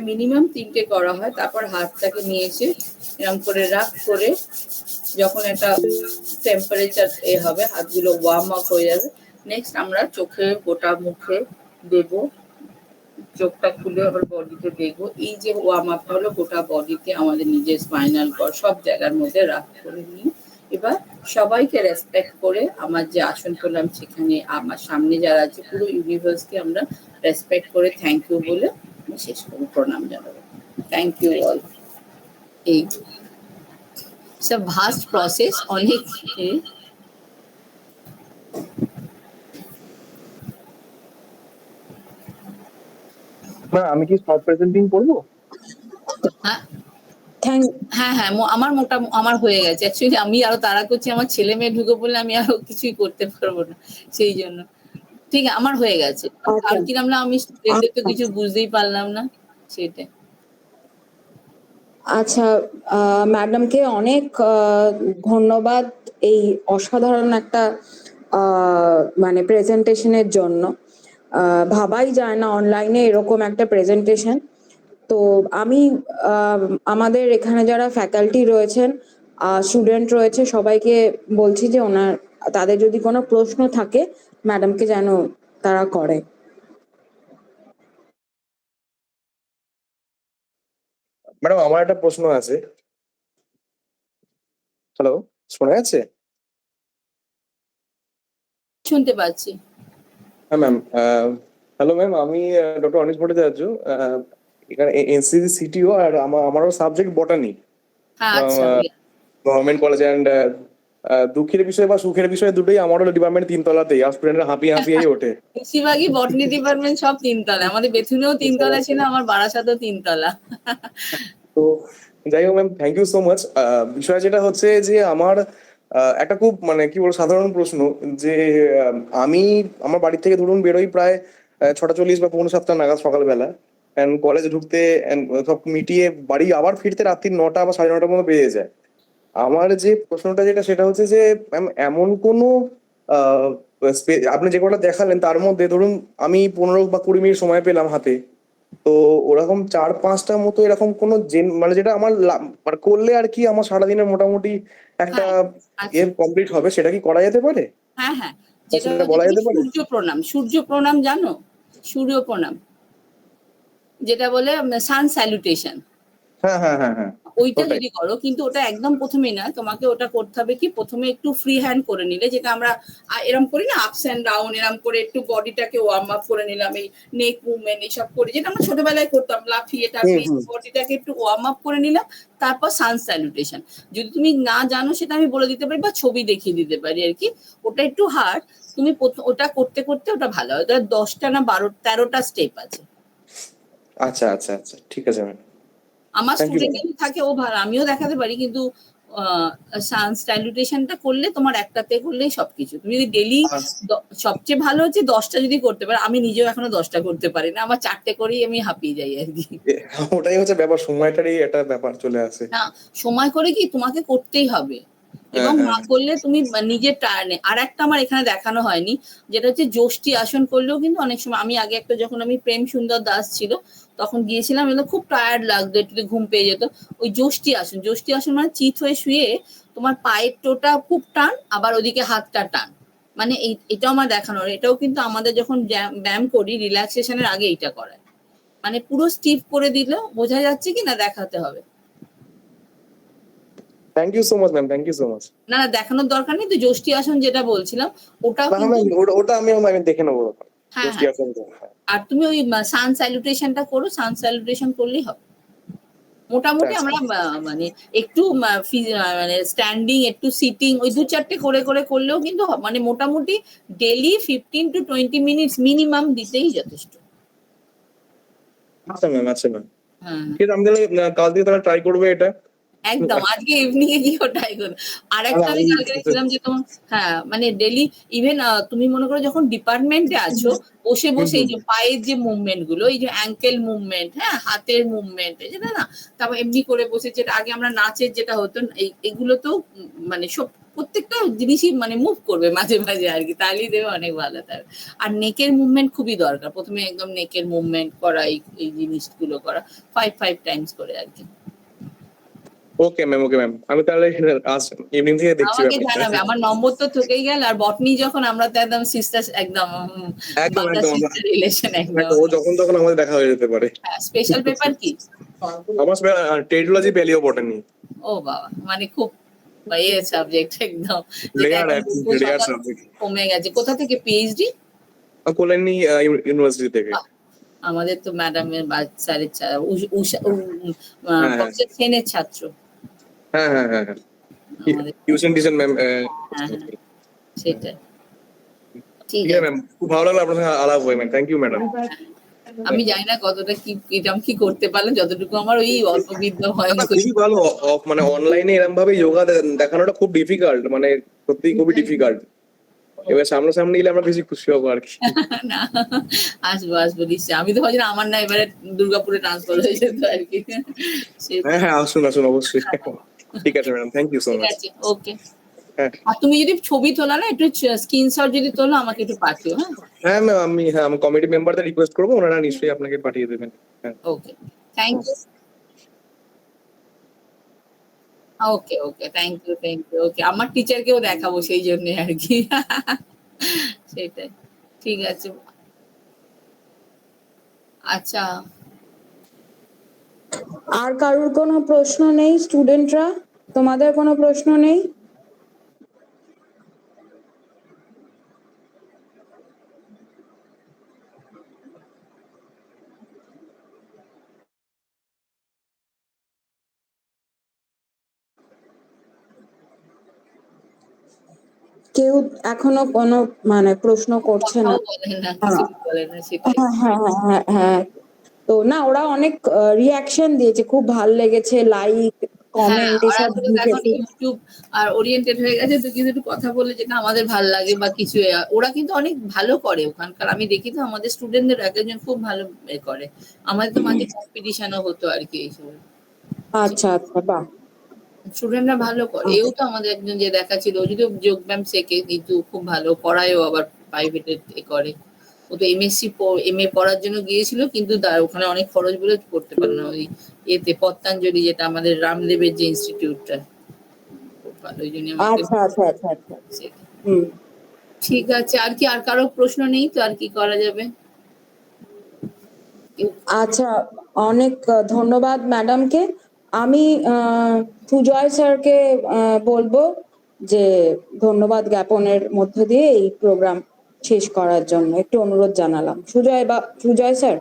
মিনিমাম 3টে করা হয়। তারপর হাতটাকে নিয়ে এসে এরকম করে রাখ করে, যখন একটা টেম্পারেচার হবে, হাতগুলো ওয়ার্ম আপ হয়ে যাবে, নেক্সট আমরা চোখে গোটা মুখে দেব চোখটা খুলে আবার বডিতে দেখবো। এই যে ওয়ার্ম আপটা হলো গোটা বডিতে আমাদের নিজের স্পাইনাল কর্ড সব জায়গার মধ্যে রাখ করে নিয়ে এবার সবাইকে রেসপেক্ট করে আমার যে আসন করলাম সেখানে আমার সামনে যারা আছে পুরো ইউনিভার্সকে আমরা রেসপেক্ট করে থ্যাংক ইউ বলে আমি শেষ করবো, প্রণাম জানাবো। Thank you all. এই ভাস্ট প্রসেস, অনেক না, আমি কি স্টপ প্রেজেন্টিং করবো? হ্যাঁ হ্যাঁ আমার হয়ে গেছে। অ্যাকচুয়ালি আমি আরো তাড়া করছি, আমার ছেলে মেয়ে ঢুকে পড়লে আমি আরো কিছুই করতে পারবো না, সেই জন্য। ঠিক আছে, আমার হয়ে গেছে। আর কিরম না, আমি স্টুডেন্টদের তো কিছু বুঝতেই পারলাম না, সেটাই। আচ্ছা, ম্যাডামকে অনেক ধন্যবাদ এই অসাধারণ একটা মানে প্রেজেন্টেশনের জন্য। ভাবাই যায় না অনলাইনে এরকম একটা প্রেজেন্টেশন। তো আমি আমাদের এখানে যারা ফ্যাকাল্টি রয়েছেন, স্টুডেন্ট রয়েছে, সবাইকে বলছি যে তাদের যদি কোনো প্রশ্ন থাকে ম্যাডামকে যেন তারা করে। ম্যাডাম, আমার একটা প্রশ্ন আছে। হ্যালো, শোনা যাচ্ছে? শুনতে পাচ্ছি। হ্যাঁ ম্যাম, হ্যালো ম্যাম, আমি ডক্টর অনিশ ভট্টাচার্য, এখানে এনসিসি সিটিও, আর আমারও সাবজেক্ট বটানি, হ্যাঁ, আচ্ছা। Government college. অ্যান্ড দুঃখের বিষয় বা সুখের বিষয় দুটোই আমারও ডিপার্টমেন্ট তিনতলাতেই, আর স্টুডেন্টরা হাঁপিয়ে হাঁপিয়েই ওঠে। বেশিরভাগই বটনি ডিপার্টমেন্ট সব তিনতলা, আমাদের বেথুনেও তিনতলা ছিল, আমার বারাসাতেও তিনতলা। তো যাই হোক ma'am, thank you so much. বিষয় যেটা হচ্ছে যে আমার একটা খুব মানে কি বলবো সাধারণ প্রশ্ন, যে আমি আমার বাড়ি থেকে ধরুন বেরোই প্রায় 6:40 বা 6:45 নাগাদ সকালবেলা, অ্যান্ড কলেজে ঢুকতে সব মিটিয়ে বাড়ি আবার ফিরতে রাত্রি 9টা বা 9:30টার মতো বেজে যায়। আমার যে প্রশ্নটা সেটা হচ্ছে যে ম্যাম, এমন কোনো আপনি যে কটা দেখালেন তার মধ্যে ধরুন আমি 15 বা 20 মিনিট সময় পেলাম হাতে, তো ওরকম 4-5টা মতো এরকম কোনো মানে যেটা আমার মানে করলে আর কি আমার সারাদিনের মোটামুটি একটা হ্যাঁ, আচ্ছা। কমপ্লিট হবে, সেটা কি করা যেতে পারে? হ্যাঁ হ্যাঁ, যেটা সেটা হচ্ছে বলা তুমি যেতে পারে? সূর্য প্রণাম, সূর্য প্রণাম জানো? সূর্য প্রণাম যেটা বলে সান স্যালুটেশন, হ্যাঁ হ্যাঁ হ্যাঁ হ্যাঁ, ওইটা ওটাই। যদি করো, কিন্তু ওটা একদম প্রথমেই না, তোমাকে ওটা করতে হবে কি, প্রথমে একটু ফ্রি হ্যান্ড করে নিলে, যেটা আমরা এরম করি না, আপস অ্যান্ড ডাউন এরম করে একটু বডিটাকে ওয়ার্ম আপ করে নিলাম, এই নেক মুভমেন্ট এইসব করে, যেটা আমরা ছোটবেলায় করতাম, লাফিয়ে টাফিয়ে বডিটাকে একটু ওয়ার্ম আপ করে নিলাম, তারপর সান স্যালুটেশন। যদি তুমি না জানো সেটা আমি বলে দিতে পারি বা ছবি দেখিয়ে দিতে পারি আর কি, ওটা একটু হার্ড। তুমি ওটা করতে করতে ওটা ভালো হয়। 10টা না 13টা স্টেপ আছে। আচ্ছা আচ্ছা আচ্ছা, ঠিক আছে ম্যাম। আমার থ্যাংক ইউ স্টুডেন্ট ম্যাম। থাকে, ও ভালো, আমিও দেখাতে পারি, কিন্তু স্যালুটেশনটা করলে তোমার একটাতে করলেই সবকিছু। তুমি যদি ডেলি, সবচেয়ে ভালো হচ্ছে 10টা যদি করতে পারো। আমি নিজেও এখনো 10টা করতে পারি না, আমার 4টে করেই আমি হাঁপিয়ে যাই আর কি। ওটাই হচ্ছে ব্যাপার, সময়টারই একটা ব্যাপার চলে আসে। না, সময় করে কি তোমাকে করতেই হবে, এবং না করলে তুমি নিজের টায়ার্ড। আর একটা আমার এখানে দেখানো হয়নি, যেটা হচ্ছে যষ্টি আসন করলেও কিন্তু অনেক সময়, আমি আগে একটা, যখন আমি প্রেম সুন্দর দাস ছিল তখন গিয়েছিলাম, এগুলো খুব টায়ার্ড লাগতো, একটু ঘুম পেয়ে যেত। ওই যষ্টি আসন, যষ্টি আসন মানে চিত হয়ে শুয়ে তোমার পায়ের টোটা খুব টান, আবার ওদিকে হাতটা টান, মানে এটাও আমার দেখানোর। এটাও কিন্তু আমাদের যখন ব্যায়াম করি রিল্যাক্সেশনের আগে এইটা করায়, মানে পুরো স্টিফ করে দিলে, বোঝা যাচ্ছে কি না দেখাতে হবে। Thank you so much ma'am, thank you so much. না না, দেখানোর দরকার নেই। তো যষ্টি আসন যেটা বলছিলাম, ওটাও না কিন্তু, ওটা আমি দেখে নেবো। হ্যাঁ হ্যাঁ, আর তুমি ওই সান স্যালুটেশনটা করো, সান স্যালুটেশন করলেই হবে। মোটামুটি আমরা মানে একটু মানে স্ট্যান্ডিং, একটু সিটিং, ওই 2-4টে করে করে করলেও কিন্তু মানে মোটামুটি ডেলি 15 to 20 মিনিটস মিনিমাম দিতেই যথেষ্ট। আচ্ছা ম্যাম, আচ্ছা ম্যাম, হ্যাঁ, ঠিক আছে। আমি তাহলে কাল থেকে তাহলে ট্রাই করবো এটা। একদম আজকে ইভিনিং এ গিয়ে ওটাই করো। আর একটা আমি কালকে দেখছিলাম যে তোমার, হ্যাঁ মানে ডেলি, ইভেন তুমি মনে করো যখন ডিপার্টমেন্টে আছো, বসে বসে এই যে পায়ের যে মুভমেন্ট গুলো, এই যে অ্যাঙ্কেল মুভমেন্ট, হ্যাঁ হাতের মুভমেন্ট, যেটা না, তারপর এমনি করে বসে, যেটা আগে আমরা নাচের যেটা হতো, এইগুলো তো মানে সব প্রত্যেকটা জিনিসই মানে মুভ করবে মাঝে মাঝে আর কি, তাহলেই দেবে অনেক ভালো। তার আর নেকের মুভমেন্ট খুবই দরকার, প্রথমে একদম নেকের মুভমেন্ট করা, এই জিনিসগুলো করা 5 টাইমস করে আর কি। ওকে ম্যাম আমি তাহলে আজ ইভিনিং থেকে দেখছি আমাকে ব্যাপারটা। জানাবে, আমার নম্বর তো থেকেই গেল। আর বটনি যখন আমরা তো একদম সিস্টার, একদম একদম ব্রাদার একদম সিস্টার রিলেশন একদম। ও যখন তখন আমাদের দেখা হয়ে যেতে পারে। স্পেশাল পেপার কি? আমার টেরিটোলজি প্যালিও বটানি। ও বাবা, মানে খুব সাবজেক্ট একদম, যেটা রেয়ার এখন খুব রেয়ার সংখ্যা সাবজেক্ট। কমে গেছে। কোথা থেকে পিএইচডি? কল্যাণী ইউনিভার্সিটি থেকে। আমাদের তো ম্যাডামের স্যারের হ্যাঁ হ্যাঁ প্রফেসর সেনের ছাত্র হ্যাঁ হ্যাঁ হ্যাঁ হ্যাঁ আমাদের। Tuition tuition ma'am. হ্যাঁ হ্যাঁ, সেটাই। ঠিক ঠিক আছে আছে। ম্যাম, খুব ভালো লাগলো আপনার সঙ্গে আলাপ হয়ে ম্যাম। Thank you madam. আমি জানি না কতটা কি কিরম কি করতে পারলাম, যতটুকু আমার ওই অল্প বিদ্যা হয়। খুবই ভালো। মানে অনলাইনে এরকম ভাবে যোগা দেখানোটা খুব ডিফিকাল্ট, মানে সত্যি খুবই ডিফিকাল্ট। এবার সামনাসামনি এলে আমরা বেশি খুশি হবো আর কি। না, আসবো আসবো নিশ্চয়ই। আমি তো ভাবছিলাম আমার না এবারে দুর্গাপুরে ট্রান্সফার হয়ে যেত আর কি। হ্যাঁ হ্যাঁ আসুন আসুন অবশ্যই। ঠিক আছে ম্যাডাম, থ্যাংক ইউ সো ঠিক মাচ। আছে, ওকে। হ্যাঁ আর তুমি যদি ছবি তোলা না, একটু স্ক্রিনশট যদি তোলো আমাকে একটু পাঠিও। হ্যাঁ, হ্যাঁ ম্যাম, আমি কমিটি মেম্বারদের রিকোয়েস্ট করবো, ওনারা নিশ্চয়ই আপনাকে পাঠিয়ে দেবেন। হ্যাঁ okay, thank you. Okay okay, thank you thank you. Okay, আমার টিচারকেও দেখাবো সেই জন্য আর কি। সেটাই, ঠিক আছে। আচ্ছা, আর কারোর কোনো প্রশ্ন নেই স্টুডেন্টরা? তোমাদের কোনো প্রশ্ন নেই? কেউ এখনো কোনো মানে প্রশ্ন করছে না? কথাও বলে না, কিছু বলে না, সেটাই। হ্যাঁ হ্যাঁ হ্যাঁ হ্যাঁ হ্যাঁ। তো না, ওরা অনেক রিয়াকশন দিয়েছে, খুব ভাল লেগেছে, লাইক হ্যাঁ, কমেন্ট ওরা এসব তো এখন লিখেছে। ইউটিউব আর ওরিয়েন্টেড হয়ে গেছে, তো কিন্তু একটু কথা বলে যেটা আমাদের ভালো লাগে বা কিছু, ওরা কিন্তু অনেক ভালো করে ওখানকার। আমি দেখি তো আমাদের স্টুডেন্টদের এক একজন খুব ভালো করে। আমাদের তো মাঝে কম্পিটিশনও হতো আর কি এইসব। আচ্ছা আচ্ছা, বাহ। স্টুডেন্টরা ভালো করে। এও তো আমাদের একজন যে দেখাচ্ছিল, ও যদিও যোগব্যায়াম শেখে কিন্তু খুব ভালো পড়ায়ও, আবার প্রাইভেটে করে। ও তো এমএসসি এমএ পড়ার জন্য গিয়েছিল, কিন্তু ওখানে অনেক খরচ বলে করতে পারলো না। ওই এতে পতঞ্জলি, যেটা আমাদের রামদেবের যে ইনস্টিটিউটটা, খুব ভালো। ওই জন্য আমাকে আচ্ছা আচ্ছা আচ্ছা আচ্ছা। সেটা। হুম। ঠিক আছে, আর কি, আর কারো প্রশ্ন নেই তো? আর কি করা যাবে? আচ্ছা, অনেক ধন্যবাদ ম্যাডামকে। আমি সুজয় স্যারকে বলবো যে ধন্যবাদ জ্ঞাপনের মধ্য দিয়ে এই প্রোগ্রাম শেষ করার জন্য একটু অনুরোধ জানালাম। Sujoy sir.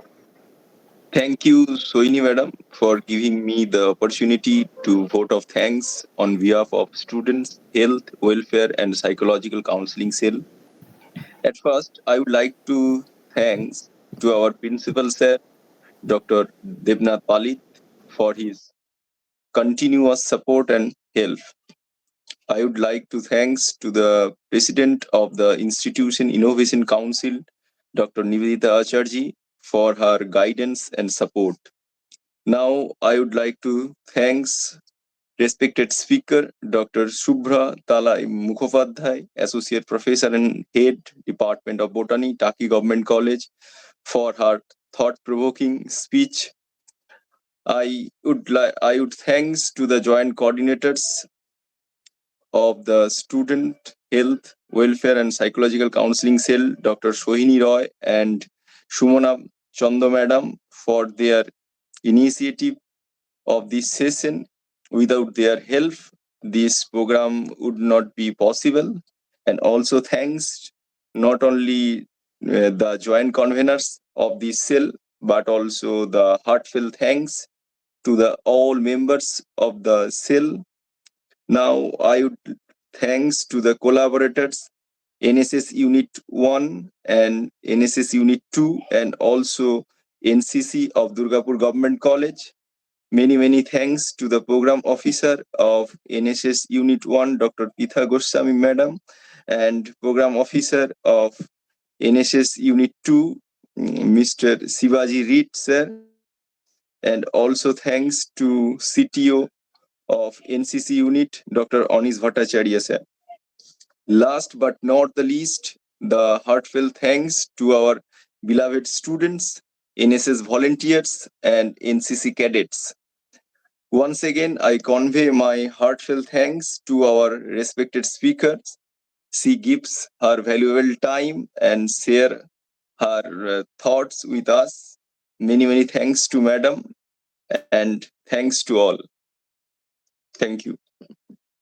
Thank you, Soini Madam, for giving me the opportunity to vote of thanks on behalf of Students' Health, Welfare and Psychological Counseling Cell. At first, I would like to thanks to our Principal Sir, Dr. Devnath Palit, for his continuous support and help. I would like to thanks to the President of the Institution Innovation Council, Dr. Nivedita Acharji, for her guidance and support. Now, I would like to thanks respected speaker Dr. Shubhra Talai Mukhopadhyay, Associate Professor and Head Department of Botany, Taki Government College, for her thought-provoking speech. I would thanks to the joint coordinators of the Student Health, Welfare and Psychological Counseling Cell, Dr. Sohini Roy and Shumona Chando Madam, for their initiative of this session. Without their help, this program would not be possible. And also thanks not only the joint conveners of this cell, but also the heartfelt thanks to the all members of the cell. Now I would thanks to the collaborators NSS Unit 1 and NSS Unit 2 and also NCC of Durgapur Government College. Many thanks to the program officer of NSS Unit 1, Dr. Pitha Goswami Madam, and program officer of NSS Unit 2, Mr. Sivaji Reed sir, and also thanks to CTO of NCC Unit, Dr. Anis Bhattacharya sir. Last but not the least, the heartfelt thanks to our beloved students, NSS volunteers, and NCC cadets. Once again, I convey my heartfelt thanks to our respected speakers. She gives her valuable time and share her thoughts with us. Many thanks to Madam, and thanks to all. Thank you.